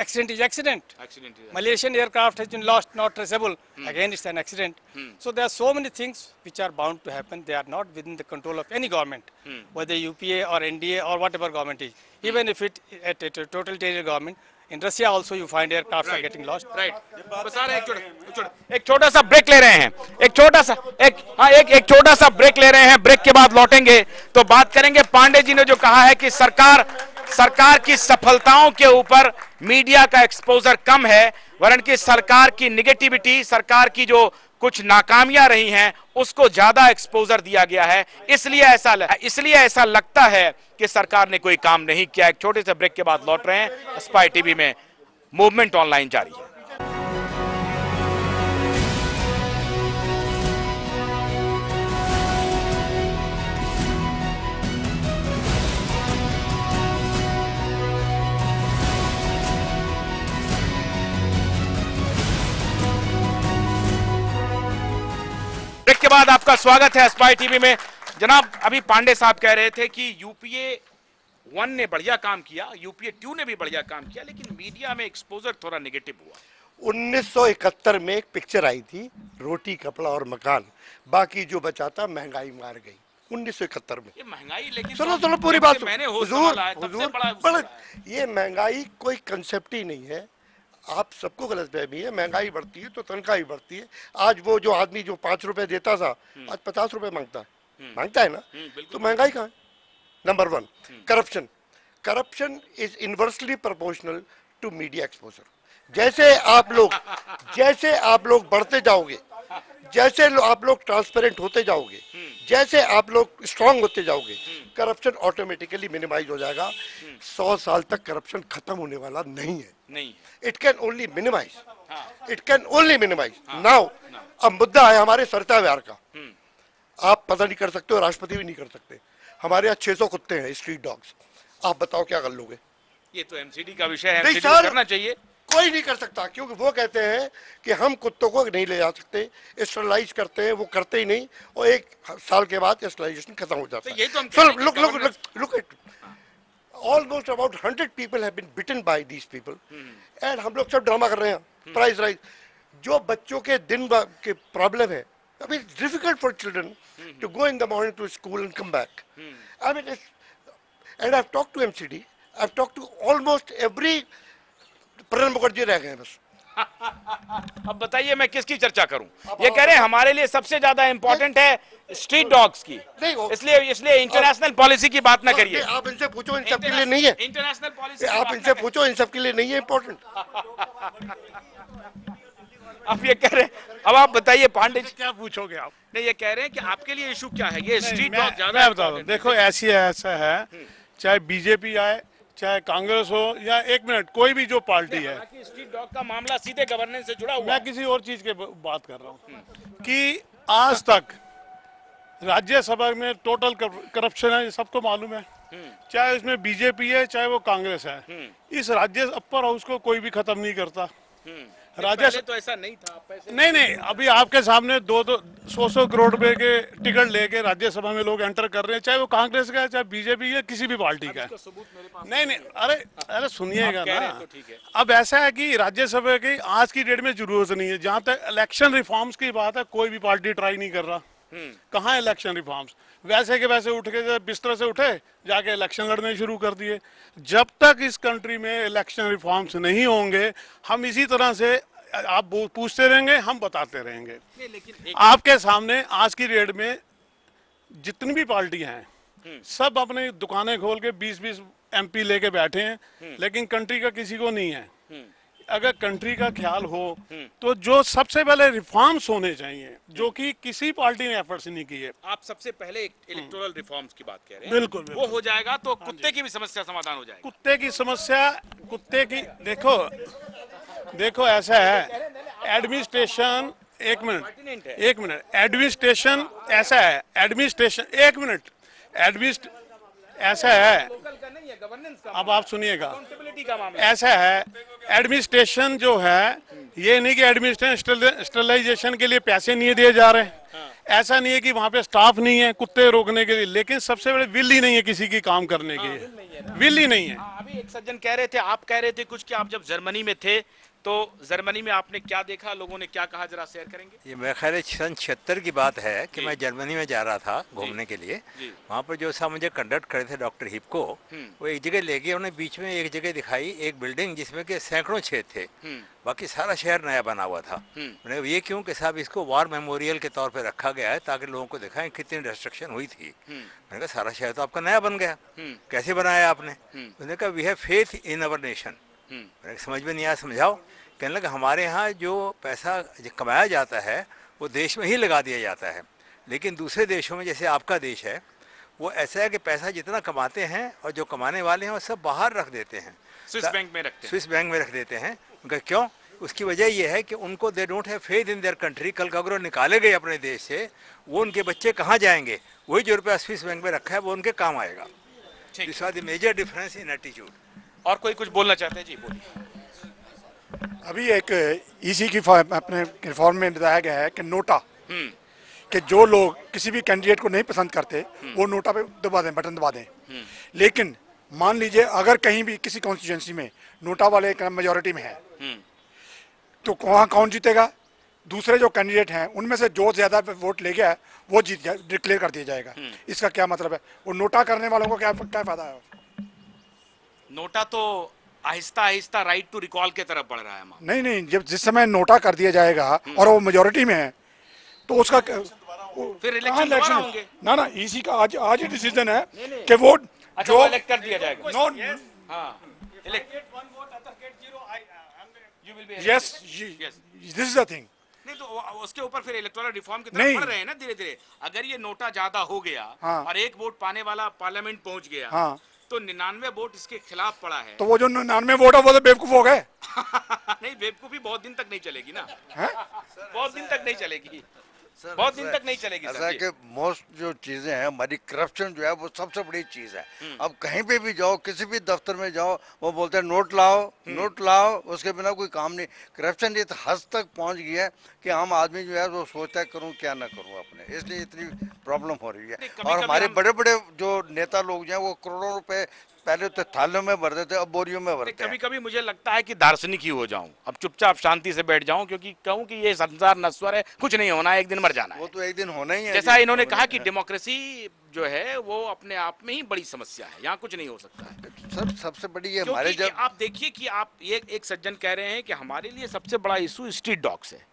Accident is accident. Accident is- Malaysian aircraft has been lost, not traceable. Again, it's an accident. So there are so many things which are bound to happen. They are not within the control of any government, whether UPA or NDA or whatever government is. Even if it at a totalitarian government, in Russia also you find aircrafts are getting lost. Right बस आ रहे हैं, एक छोटा सा break ले रहे हैं, एक छोटा सा एक छोटा सा ब्रेक ले रहे हैं। ब्रेक के बाद लौटेंगे तो बात करेंगे। पांडे जी ने जो कहा है कि सरकार की सफलताओं के ऊपर मीडिया का एक्सपोजर कम है, वरन कि सरकार की निगेटिविटी, सरकार की जो कुछ नाकामियां रही हैं उसको ज्यादा एक्सपोजर दिया गया है, इसलिए ऐसा लगता है कि सरकार ने कोई काम नहीं किया। एक छोटे से ब्रेक के बाद लौट रहे हैं। स्पाई टीवी में मूवमेंट ऑनलाइन जारी है। ब्रेक के बाद आपका स्वागत है स्पाई टीवी में। जनाब, अभी पांडे साहब कह रहे थे कि यूपीए 1 ने बढ़िया काम किया, यूपीए 2 ने भी बढ़िया काम किया, लेकिन मीडिया में एक्सपोजर थोड़ा नेगेटिव हुआ। 1971 में एक पिक्चर आई थी, रोटी कपड़ा और मकान, बाकी जो बचा था महंगाई मार गई। 1971 में ये महंगाई, लेकिन सुनो पूरी बात मैंने होश हुजूर, संभाला है, तब से बड़ा ये महंगाई कोई कंसेप्ट ही नहीं है। आप सबको गलतफहमी है, महंगाई बढ़ती है तो तनख्वाह ही बढ़ती है। आज वो जो आदमी जो 5 रुपए देता था आज 50 रुपए मांगता है ना, तो महंगाई कहाँ है? Number 1 corruption is inversely proportional to media exposure. जैसे आप लोग बढ़ते जाओगे, जैसे आप लोग ट्रांसपेरेंट होते जाओगे, जैसे आप लोग स्ट्रांग होते जाओगे, करप्शन ऑटोमेटिकली मिनिमाइज हो जाएगा। 100 साल तक करप्शन खत्म होने वाला नहीं है। It can only minimize now. अब मुद्दा है हमारे सरिता विहार का। आप पता नहीं कर सकते हो, राष्ट्रपति भी नहीं कर सकते। हमारे यहाँ 600 कुत्ते हैं, स्ट्रीट डॉग्स। आप बताओ क्या कर लोगे? ये तो एमसीडी का विषय है, नहीं एमसीडी सर, करना चाहिए। कोई नहीं कर सकता, क्योंकि वो कहते हैं कि हम कुत्तों को नहीं ले जा सकते, स्टरलाइज करते हैं, वो करते ही नहीं, और 1 साल के बाद स्टरलाइजेशन खत्म हो जाता है। यही तो हम sir look at almost about 100 people have been bitten by these people, and हम लोग सब ड्रामा कर रहे हैं प्राइस राइज। जो बच्चों के दिन के प्रॉब्लम है, I mean, it's difficult for children to go in the morning to school and come back. I mean, and I've talked to MCD, I've talked to almost every, Pranab Mukherjee रह गए बस। अब बताइए मैं किसकी चर्चा करूं? ये कह रहे हैं हमारे लिए सबसे ज्यादा इंपॉर्टेंट है स्ट्रीट डॉग्स की, इसलिए इंटरनेशनल पॉलिसी की बात ना करिए। आप इनसे पूछो, इन सब के लिए नहीं है इंटरनेशनल पॉलिसी। आप इनसे पूछो, इन सब के लिए नहीं है इंपॉर्टेंट। अब ये कह रहे हैं, अब आप बताइए पांडे जी, क्या पूछोगे आप? नहीं, ये कह रहे हैं कि आपके लिए इशू क्या है? ये स्ट्रीट डॉग ज्यादा मैं बता दूं, देखो ऐसा है, चाहे बीजेपी आए, चाहे कांग्रेस हो, या 1 मिनट कोई भी जो पार्टी है, स्ट्रीट डॉग का मामला सीधे गवर्नेंस से जुड़ा हुआ। मैं किसी और चीज के बात कर रहा हूँ कि आज तक राज्यसभा में टोटल करप्शन है, ये सबको मालूम है। चाहे उसमें बीजेपी है, चाहे वो कांग्रेस है, इस राज्य अपर हाउस को कोई भी खत्म नहीं करता। पहले तो ऐसा नहीं था, पैसे नहीं, अभी आपके सामने 200 करोड़ रुपए के टिकट लेके राज्यसभा में लोग एंटर कर रहे हैं, चाहे वो कांग्रेस का है, चाहे बीजेपी है, किसी भी पार्टी का है। नहीं, अरे सुनिएगा ना। अब ऐसा है कि राज्यसभा की आज की डेट में जरूरत नहीं है। जहां तक इलेक्शन रिफॉर्म्स की बात है, कोई भी पार्टी ट्राई नहीं कर रहा। कहाँ इलेक्शन रिफॉर्म्स? वैसे के वैसे उठ के बिस्तर से उठे, जाके इलेक्शन लड़ने शुरू कर दिए। जब तक इस कंट्री में इलेक्शन रिफॉर्म्स नहीं होंगे, हम इसी तरह से आप पूछते रहेंगे, हम बताते रहेंगे। आपके सामने आज की डेट में जितनी भी पार्टी हैं, सब अपनी दुकानें खोल के 20-20 MP लेके बैठे हैं, लेकिन कंट्री का किसी को नहीं है। अगर कंट्री का ख्याल हो तो जो सबसे पहले रिफॉर्म्स होने चाहिए, जो कि किसी पार्टी ने एफर्ट्स नहीं किए। आप सबसे पहले इलेक्टोरल रिफॉर्म्स की बात कह रहे हैं। बिल्कुल। वो हो जाएगा तो कुत्ते की भी समस्या समाधान हो जाएगी। कुत्ते की समस्या, कुत्ते की देखो ऐसा है, एडमिनिस्ट्रेशन एक मिनट एडमिनिस्ट्रेशन ऐसा है, एडमिनिस्ट्रेशन एक मिनट ऐसा है, अब आप सुनिएगा, ऐसा है एडमिनिस्ट्रेशन जो है, ये नहीं कि एडमिनिस्ट्रेशन स्टरलाइजेशन के लिए पैसे नहीं दिए जा रहे हैं, ऐसा नहीं है कि वहाँ पे स्टाफ नहीं है कुत्ते रोकने के लिए, लेकिन सबसे बड़े विल ही नहीं है किसी की काम करने के लिए, विल ही नहीं है। अभी एक सज्जन कह रहे थे, आप कह रहे थे कुछ कि आप जब जर्मनी में थे तो जर्मनी में आपने क्या देखा, लोगों ने क्या कहा, जरा शेयर करेंगे। ये मेरे ख्याल है सन 76 की बात है कि मैं जर्मनी में जा रहा था घूमने के लिए। वहाँ पर जो साहब मुझे कंडक्ट करे थे डॉक्टर हिपको, वो एक जगह ले गए, उन्हें बीच में एक जगह दिखाई एक बिल्डिंग जिसमें के सैकड़ों छेद थे, बाकी सारा शहर नया बना हुआ था। मैंने ये क्यों कि साहब इसको वॉर मेमोरियल के तौर पर रखा गया है ताकि लोगों को दिखाएं कितनी डिस्ट्रक्शन हुई थी। मैंने कहा सारा शहर तो आपका नया बन गया, कैसे बनाया आपने? उसने कहा we have faith in our nation. मैंने समझ में नहीं आया, समझाओ। कहने लगा हमारे यहाँ जो पैसा कमाया जाता है वो देश में ही लगा दिया जाता है, लेकिन दूसरे देशों में जैसे आपका देश है वो ऐसा है कि पैसा जितना कमाते हैं और जो कमाने वाले हैं वो सब बाहर रख देते हैं, स्विस बैंक में रखते हैं। स्विस बैंक में रख देते हैं। उनका क्यों? उसकी वजह यह है कि उनको they don't have faith in their country. कल का अगर वो निकाले गए अपने देश से, वो उनके बच्चे कहाँ जाएंगे? वही जो रुपया स्विस बैंक में रखा है वो उनके काम आएगा। This was the major difference in attitude. और कोई कुछ बोलना चाहते हैं? जी बोलिए। अभी एक ईसी की अपने रिफॉर्म में बताया गया है कि नोटा, कि जो लोग किसी भी कैंडिडेट को नहीं पसंद करते वो नोटा पे दबा दें, बटन दबा दें। लेकिन मान लीजिए अगर कहीं भी किसी कॉन्स्टिट्यूएंसी में नोटा वाले मेजोरिटी में है तो वहाँ कौन जीतेगा? दूसरे जो कैंडिडेट हैं उनमें से जो ज्यादा वोट ले गया है वो जीत जाए, डिक्लेयर कर दिया जाएगा। इसका क्या मतलब है? वो नोटा करने वालों को क्या फायदा है? नोटा तो Aahista Aahista right to recall के तरफ बढ़ रहा है। नहीं नहीं, जब जिस समय नोटा कर दिया जाएगा और वो मेजोरिटी में है तो उसका फिर इलेक्शन दोबारा होंगे ना। ईसी का आज ही डिसीजन है कि वो जो इलेक्ट कर दिया जाएगा। Yes, this is the thing. नहीं तो उसके ऊपर फिर इलेक्टोरल रिफॉर्म की तरफ बढ़ रहे हैं ना धीरे धीरे। अगर ये नोटा ज्यादा हो गया और एक वोट पाने वाला पार्लियामेंट पहुंच गया तो 99 वोट इसके खिलाफ पड़ा है, तो वो जो 99 वोट है वो तो बेवकूफ हो गए। नहीं, बेवकूफी बहुत दिन तक नहीं चलेगी ना। बहुत दिन तक नहीं चलेगी, बहुत दिन तक नहीं चलेगी। ऐसा है कि मोस्ट जो चीजें हैं हमारी, करप्शन जो है वो सबसे बड़ी चीज है। अब कहीं पे भी जाओ, किसी भी दफ्तर में जाओ, वो बोलते हैं नोट लाओ, नोट लाओ, उसके बिना कोई काम नहीं। करप्शन इस हद तक पहुंच गया है कि आम आदमी जो है वो सोचता है करूं क्या ना करूं अपने, इसलिए इतनी प्रॉब्लम हो रही है। और हमारे बड़े बड़े जो नेता लोग जो है वो करोड़ों रुपए पहले तो थालियों में भरते थे, अब बोरियों में भरते हैं। कभी कभी मुझे लगता है कि दार्शनिक ही हो जाऊं, अब चुपचाप शांति से बैठ जाऊं, क्योंकि कहूं कि ये संसार नश्वर है, कुछ नहीं होना है, एक दिन मर जाना है। वो तो एक दिन होना ही है। जैसा इन्होंने कहा कि डेमोक्रेसी जो है वो अपने आप में ही बड़ी समस्या है, यहाँ कुछ नहीं हो सकता है। सर सबसे बड़ी ये हमारे जब आप देखिए कि आप ये एक सज्जन कह रहे हैं कि हमारे लिए सबसे बड़ा इशू स्ट्रीट डॉग्स है।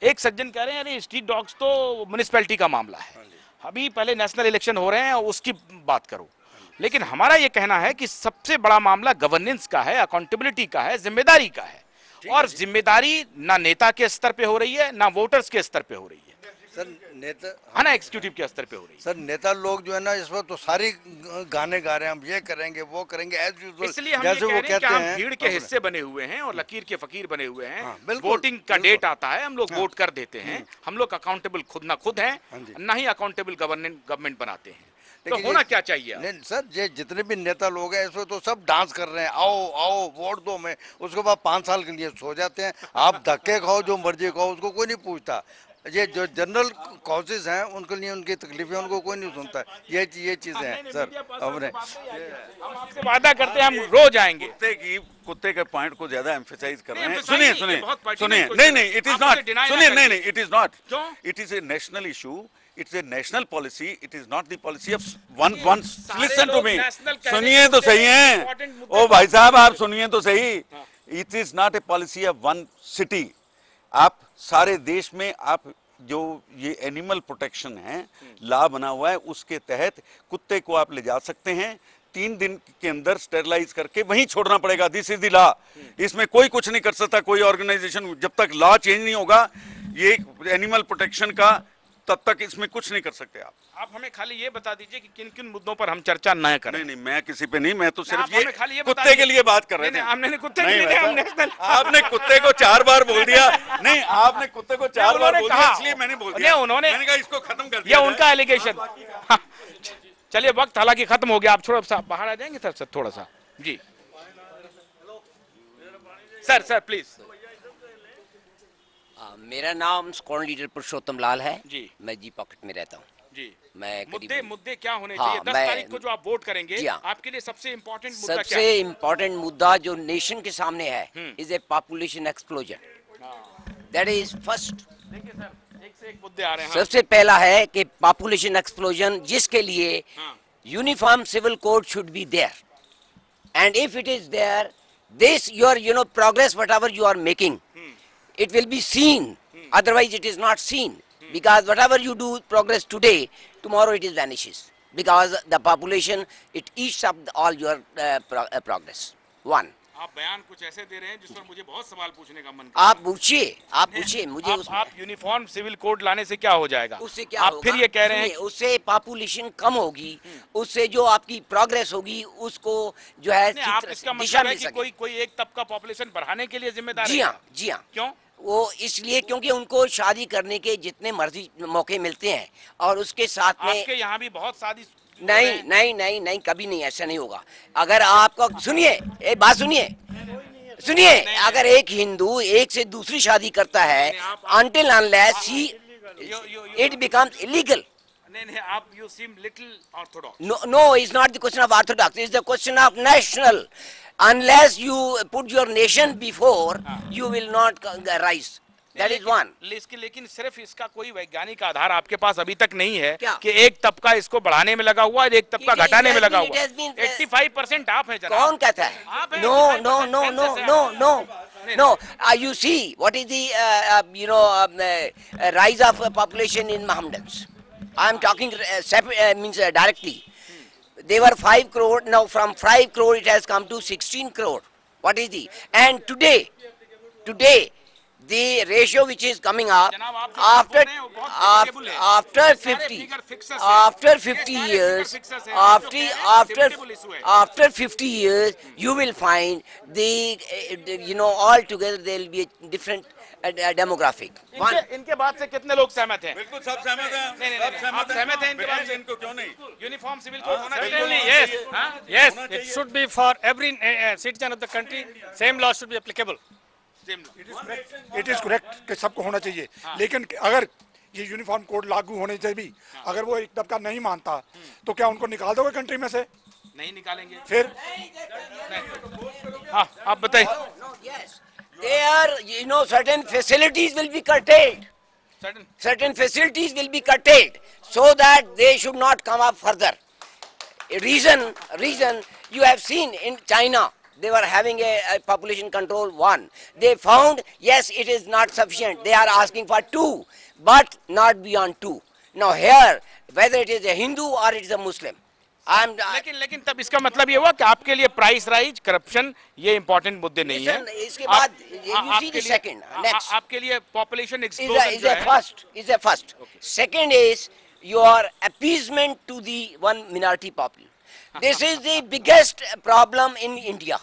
एक सज्जन कह रहे हैं अरे स्ट्रीट डॉग्स तो म्युनिसिपैलिटी का मामला है, अभी पहले नेशनल इलेक्शन हो रहे हैं उसकी बात करो। लेकिन हमारा ये कहना है कि सबसे बड़ा मामला गवर्नेंस का है, अकाउंटेबिलिटी का है, जिम्मेदारी का है। और जिम्मेदारी ना नेता के स्तर पे हो रही है ना वोटर्स के स्तर पे हो रही है, सर नेता है ना एग्जीक्यूटिव के स्तर पे हो रही है। सर नेता लोग जो है ना इस वक्त तो सारी गाने गा रहे हैं, हम ये करेंगे वो करेंगे एज यूजुअल। इसलिए हम ये कह रहे हैं कि हम भीड़ के हिस्से बने हुए हैं और लकीर के फकीर बने हुए हैं। वोटिंग का डेट आता है, हम लोग वोट कर देते हैं, हम लोग अकाउंटेबल खुद ना खुद हैं, ना ही अकाउंटेबल गवर्नमेंट बनाते हैं। तो होना क्या चाहिए? नहीं सर, ये जितने भी नेता लोग हैं इसमें तो सब डांस कर रहे हैं, आओ आओ वोट दो में, उसके बाद 5 साल के लिए सो जाते हैं। आप धक्के खाओ, जो मर्जी खाओ, उसको कोई नहीं पूछता। ये जो जनरल कॉजेज हैं उनके लिए उनकी तकलीफें उनको कोई नहीं सुनता। ये चीजें हैं सर। हमने हम आपसे वादा करते हैं हम रोज आएंगे। कुत्ते के पॉइंट को ज्यादा एम्फेसाइज कर रहे हैं। सुनिए नहीं, इट इज नॉट, सुनिए नहीं, it is not, it is a national issue, it's a national policy, it is not the policy of one listen to me, सुनिए तो सही है ओ भाई साहब, आप सुनिए तो सही। it is not a policy of one city, आप सारे देश में आप जो ये एनिमल प्रोटेक्शन है लॉ बना हुआ है उसके तहत कुत्ते को आप ले जा सकते हैं, 3 दिन के अंदर स्टेरलाइज करके वहीं छोड़ना पड़ेगा। दिस इज द लॉ, इसमें कोई कुछ नहीं कर सकता, कोई ऑर्गेनाइजेशन, जब तक लॉ चेंज नहीं होगा। ये एनिमल प्रोटेक्शन का तब तक इसमें कुछ नहीं कर सकते आप हमें खाली ये बता दीजिए कि किन किन मुद्दों पर हम चर्चा न करें। नहीं, मैं किसी पे नहीं, मैं तो सिर्फ ये खाली ये कुत्ते के लिए बात कर रहे थे। हमने कुत्ते के लिए आपने कुत्ते को 4 बार बोल दिया। नहीं, आपने कुत्ते को 4 बार बोल दिया, इसलिए मैंने बोल दिया। मैंने कहा इसको खत्म कर दिया, ये उनका एलिगेशन। चलिए, वक्त हालांकि खत्म हो गया, आप थोड़ा सा बाहर आ जाएंगे सर, थोड़ा सा जी। Sir please. मेरा नाम स्क्वाड लीडर पुरुषोत्तम लाल है जी। मैं जी पॉकेट में रहता हूँ जी। मैं मुद्दे क्या होने चाहिए? 10 तारीख को जो आप वोट करेंगे, आपके लिए सबसे इम्पोर्टेंट मुद्दा क्या है? सबसे इम्पोर्टेंट मुद्दा जो नेशन के सामने है is a population explosion. That is first. देखिए सर, एक से एक मुद्दे आ रहे हैं। सबसे पहला है कि पॉपुलेशन एक्सप्लोजन, जिसके लिए uniform civil code should be there, and if it is there, this your progress whatever you are making, it will be seen, otherwise it is not seen, because whatever you do progress today, tomorrow it is vanishes, because the population, it eats up all your progress. One. आप बयान कुछ ऐसे दे रहे हैं जिस पर मुझे बहुत सवाल पूछने का मन। आप पूछिए मुझे। आप यूनिफॉर्म सिविल कोड लाने से क्या हो जाएगा? उससे क्या आप होगा? फिर ये कह रहे हैं उससे पॉपुलेशन कम होगी, उससे जो आपकी प्रोग्रेस होगी उसको जो है आप इसका मतलब है कि कोई एक तबका पॉपुलेशन बढ़ाने के लिए जिम्मेदार है? जी हाँ। क्यों? वो इसलिए क्योंकि उनको शादी करने के जितने मर्जी मौके मिलते हैं, और उसके साथ में आपके यहाँ भी बहुत शादी। नहीं, कभी नहीं, ऐसा नहीं होगा। अगर आपको सुनिए, बात सुनिए, अगर एक हिंदू एक से दूसरी शादी करता है, until unless it becomes illegal. नहीं, आप you seem little orthodox. No, it's not the question of orthodox. It's the question of national. Unless you put your nation before, you will not rise. That is one. लेकिन सिर्फ इसका कोई वैज्ञानिक आधार आपके पास अभी तक नहीं है कि एक तबका इसको बढ़ाने में लगा हुआ है, एक तबका घटाने में लगा हुआ है। 85% आप हैं जनाब। कौन कहता है? No. You see what is the rise of population in Mohammedans. I am talking directly. They were 5 crore. Now from 5 crore it has come to 16 crore. What is the? And today. The ratio which is coming up after 50 years, you will find altogether there will be a different demographic. इनके बात से कितने लोग सहमत हैं? बिल्कुल सब सहमत हैं। नहीं, आप सहमत हैं इनके बात से? इनको क्यों नहीं? यूनिफॉर्म सिविल कोड होना चाहिए। Yes, it should be for every citizen of the country. Same law should be applicable. It is correct कि सबको होना चाहिए, लेकिन अगर ये यूनिफॉर्म कोड लागू होने से भी अगर वो एक तबका नहीं मानता तो क्या उनको निकाल दोगे कंट्री में से? नहीं निकालेंगे। फिर हाँ, आप बताइए। There, certain facilities will be curtailed. Certain facilities will be curtailed so that they should not come up further. Reason you have seen in China. They were having a population control 1. They found, yes, it is not sufficient. They are asking for 2, but not beyond 2. Now here, whether it is a Hindu or it is a Muslim, लेकिन तब इसका मतलब ये हुआ कि आपके लिए price rise, corruption ये इंपॉर्टेंट मुद्दे नहीं है। इसके बाद आपके लिए population explosion is a first. Second is your appeasement to the one minority population. This is the biggest problem in India.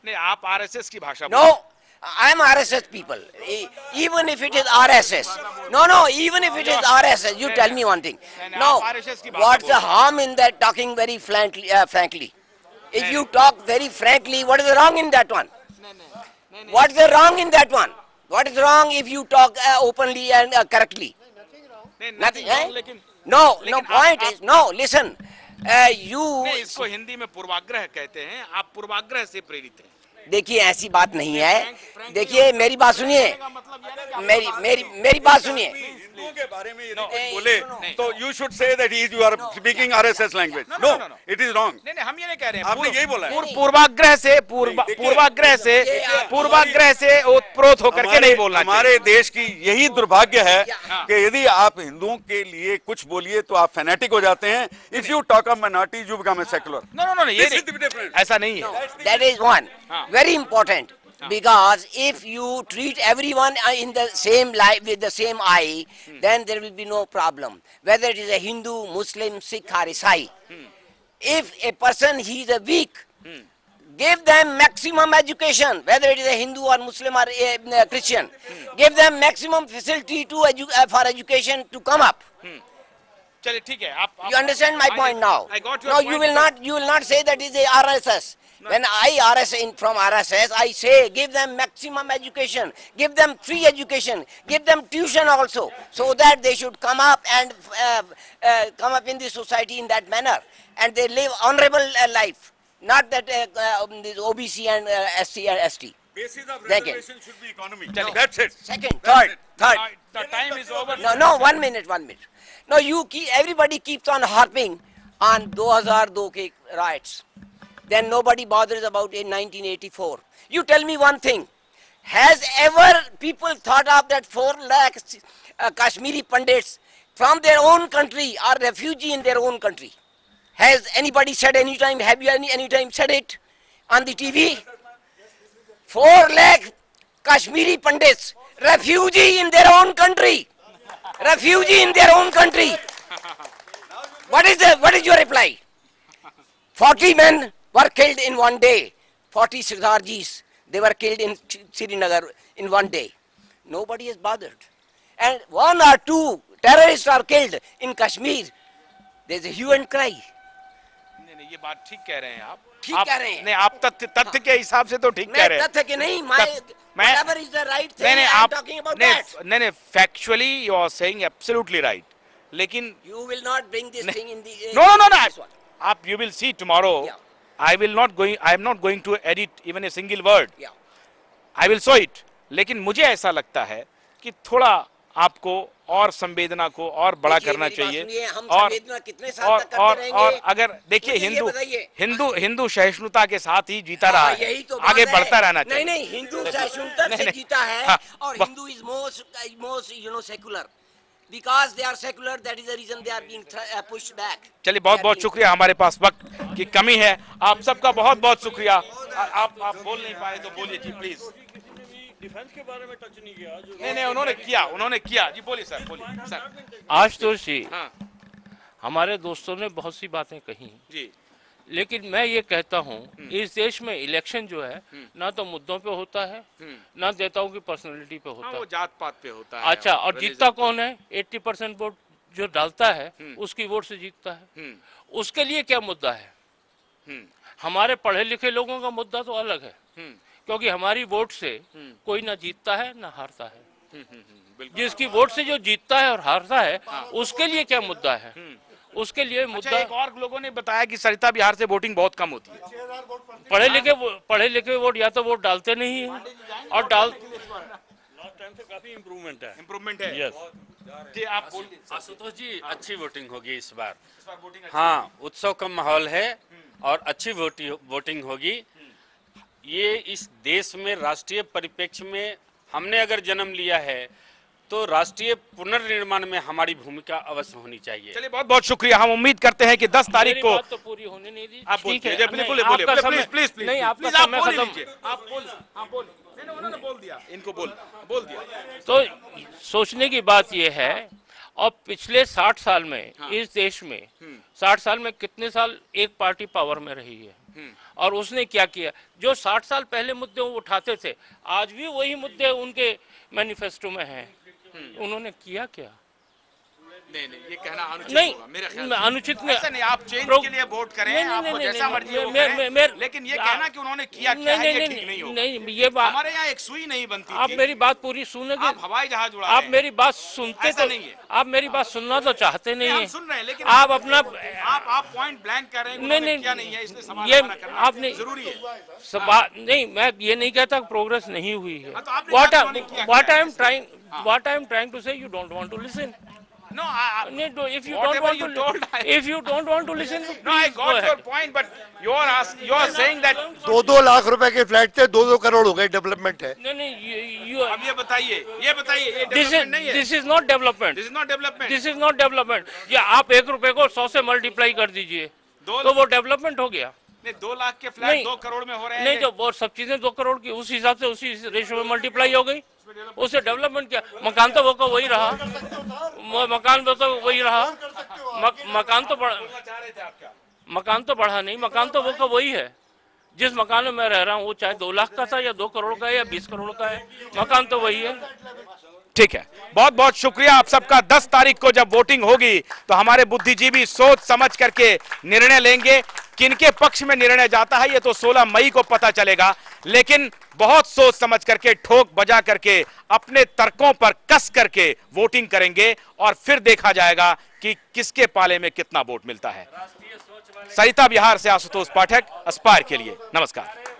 नहीं, आप आरएसएस की भाषा। No, I am RSS people. Even if it is RSS. No, even if it is RSS, you tell me one thing. Now, what's the harm in that talking very frankly? If you talk very frankly, what is wrong in that one? What is wrong in that one? What is wrong if you talk openly and correctly? Nothing. No, point is, no, listen. इसको हिंदी में पूर्वाग्रह कहते हैं। आप पूर्वाग्रह से प्रेरित हैं। देखिए, ऐसी बात नहीं है। देखिए, मेरी बात सुनिए, मेरी बात सुनिए। हिंदुओं के बारे में यदि बोले तो you should say that you are speaking RSS language. No, it is wrong. नहीं, हम ये नहीं कह रहे हैं। आपने यही बोला है। पूर्वाग्रह से ओतप्रोत होकर के नहीं बोलना चाहिए। हमारे देश की यही दुर्भाग्य है कि यदि आप हिंदुओं के लिए कुछ बोलिए तो आप फैनेटिक हो जाते हैं। If you talk of minority, you become a secular. No, ये ऐसा नहीं है। That is one. Very important. Because if you treat everyone in the same life with the same eye, then there will be no problem. Whether it is a Hindu, Muslim, Sikh or Isai. If a person he is a weak, give them maximum education. Whether it is a Hindu or Muslim or a Christian, give them maximum facility to for education to come up. चलिए ठीक है आप You understand my point now? I got your No, point. you will not say that is a RSS. When from RSS, I say give them maximum education, give them free education, give them tuition also, so that they should come up and come up in the society in that manner, and they live honorable life, not that this OBC and SC and ST. Basis of Second. reservation should be economy. No. That's it. Second, That's third. it. The time is over. No, 1 minute. No, everybody keeps on harping on 2002 ke riots. Then nobody bothers about in 1984. You tell me one thing. Has ever people thought of that 4 lakh Kashmiri Pandits from their own country are refugee in their own country? Has anybody said any time? Have you any time said it on the TV? 4 lakh Kashmiri Pandits, refugee in their own country. Refugee in their own country. What is your reply? 40 men were killed in one day. 40 Sirdharjis, they were killed in Srinagar in one day. Nobody is bothered. And 1 or 2 terrorists are killed in Kashmir. There's a hue and cry. नहीं ये बात ठीक कह रहे हैं आप ठीक कह रहे हैं। नहीं आप तथ्य के हिसाब से तो ठीक कह रहे हैं। मैं तथ्य के नहीं, whatever is the right thing, नहीं I'm talking about that. नहीं factually you are saying absolutely right. लेकिन You will not bring this thing in the no this one. आप you will see tomorrow. Yeah. I am not going to edit even a single word. Yeah. I will show it. लेकिन मुझे ऐसा लगता है कि थोड़ा आपको और संवेदना को और बड़ा करना चाहिए और अगर देखिए हिंदू सहिष्णुता के साथ ही जीता रहा है, आगे बढ़ता रहना चाहिए। नहीं हिंदू सहिष्णुता से जीता है और Hindu is most secular because they are secular, that is the reason they are being pushed back. चलिए बहुत बहुत शुक्रिया, हमारे पास वक्त की कमी है, आप सबका बहुत बहुत शुक्रिया। आप बोल नहीं पाए तो बोलिए जी प्लीज। डिफेंस के बारे में टच नहीं किया जो नहीं उन्होंने किया जी, बोलिए सर, बोलिए सर। आशुतोष जी, हमारे दोस्तों ने बहुत सी बातें कही जी, लेकिन मैं ये कहता हूँ इस देश में इलेक्शन जो है ना तो मुद्दों पे होता है ना नेताओं की पर्सनालिटी पे होता है, वो जात पात पे होता है। अच्छा, और जीतता कौन है? 80% वोट जो डालता है उसकी वोट से जीतता है। उसके लिए क्या मुद्दा है? हमारे पढ़े लिखे लोगों का मुद्दा तो अलग है, क्योंकि हमारी वोट से कोई ना जीतता है ना हारता है। जिसकी वोट से जो जीतता है और हारता है उसके लिए क्या मुद्दा है? उसके लिए मुद्दा एक और लोगों ने बताया कि सरिता बिहार से वोटिंग बहुत कम होती है। पढ़े लिखे वोट या तो वोट डालते नहीं है और लास्ट टाइम से काफी इम्प्रूवमेंट है। यस जी, आप बोलिए। आशुतोष जी, अच्छी वोटिंग होगी इस बार। हाँ, उत्सव का माहौल है और अच्छी वोटिंग होगी। ये इस देश में राष्ट्रीय परिप्रेक्ष्य में हमने अगर जन्म लिया है तो राष्ट्रीय पुनर्निर्माण में हमारी भूमिका अवश्य होनी चाहिए। चलिए बहुत बहुत शुक्रिया। हम उम्मीद करते हैं कि 10 तारीख को तो पूरी होने नहीं दी। आप ठीक है, बोलिए प्लीज नहीं, आपका आप समय खत्म। आप बोलिए। उन्होंने बोल दिया, इनको बोल दिया। तो सोचने की बात यह है, और पिछले 60 साल में इस देश में 60 साल में कितने साल एक पार्टी पावर में रही है और उसने क्या किया? जो 60 साल पहले मुद्दे वो उठाते थे आज भी वही मुद्दे उनके मैनिफेस्टो में हैं। उन्होंने किया क्या? नहीं ये कहना अनुचित नहीं, होगा मेरे ख्याल मैं अनुचित में ऐसा नहीं, आप चेंज के लिए वोट करें, आपको जैसा मर्जी हो करें, लेकिन ये कहना कि उन्होंने किया क्या है ये ठीक नहीं होगा। नहीं, ये बात हमारे यहाँ एक सुई नहीं बनती आप थी। मेरी बात पूरी सुनेंगे? आप हवाई जहाज उड़ा आप मेरी बात सुनते ऐसा तो नहीं है। आप मेरी बात सुनना तो चाहते नहीं हम है। सुन रहे हैं, लेकिन आप अपना आप पॉइंट ब्लैंक कर रहे हैं। नहीं, क्या नहीं है, इसलिए सवाल ये हमारा करना आपने जरूरी है। नहीं, मैं ये नहीं कहता प्रोग्रेस नहीं हुई है। तो आपने कहा उन्होंने किया What क्या I am trying to say, you don't want to listen. No, if you don't want to listen, no, I got your point, but you are saying that 2-2 lakh रुपए के फ्लैट थे 2-2 करोड़ हो गए, डेवलपमेंट है। नहीं, अब ये बताइए ये डेवलपमेंट नहीं है। This is not development. This is not development. This is not development. ये आप 1 रुपए को 100 से मल्टीप्लाई कर दीजिए तो वो डेवलपमेंट हो गया। नहीं 2 लाख के फ्लैट 2 करोड़ में हो रहे हैं। नहीं तो वो सब चीजें 2 करोड़ की उस हिसाब से उसी रेशियो में मल्टीप्लाई हो गई, उससे डेवलपमेंट क्या, मकान तो वो का वही रहा, मकान वो तो वही रहा, मकान तो बढ़ा नहीं, मकान तो वो का वही है। जिस मकान में मैं रह रहा हूँ वो चाहे 2 लाख का था या 2 करोड़ का है या 20 करोड़ का है, मकान तो वही है। ठीक है, बहुत बहुत शुक्रिया आप सबका। 10 तारीख को जब वोटिंग होगी तो हमारे बुद्धिजीवी सोच समझ करके निर्णय लेंगे। किनके पक्ष में निर्णय जाता है ये तो 16 मई को पता चलेगा, लेकिन बहुत सोच समझ करके, ठोक बजा करके, अपने तर्कों पर कस करके वोटिंग करेंगे और फिर देखा जाएगा कि किसके पाले में कितना वोट मिलता है। सरिता बिहार से आशुतोष पाठक, एस्पायर के लिए नमस्कार।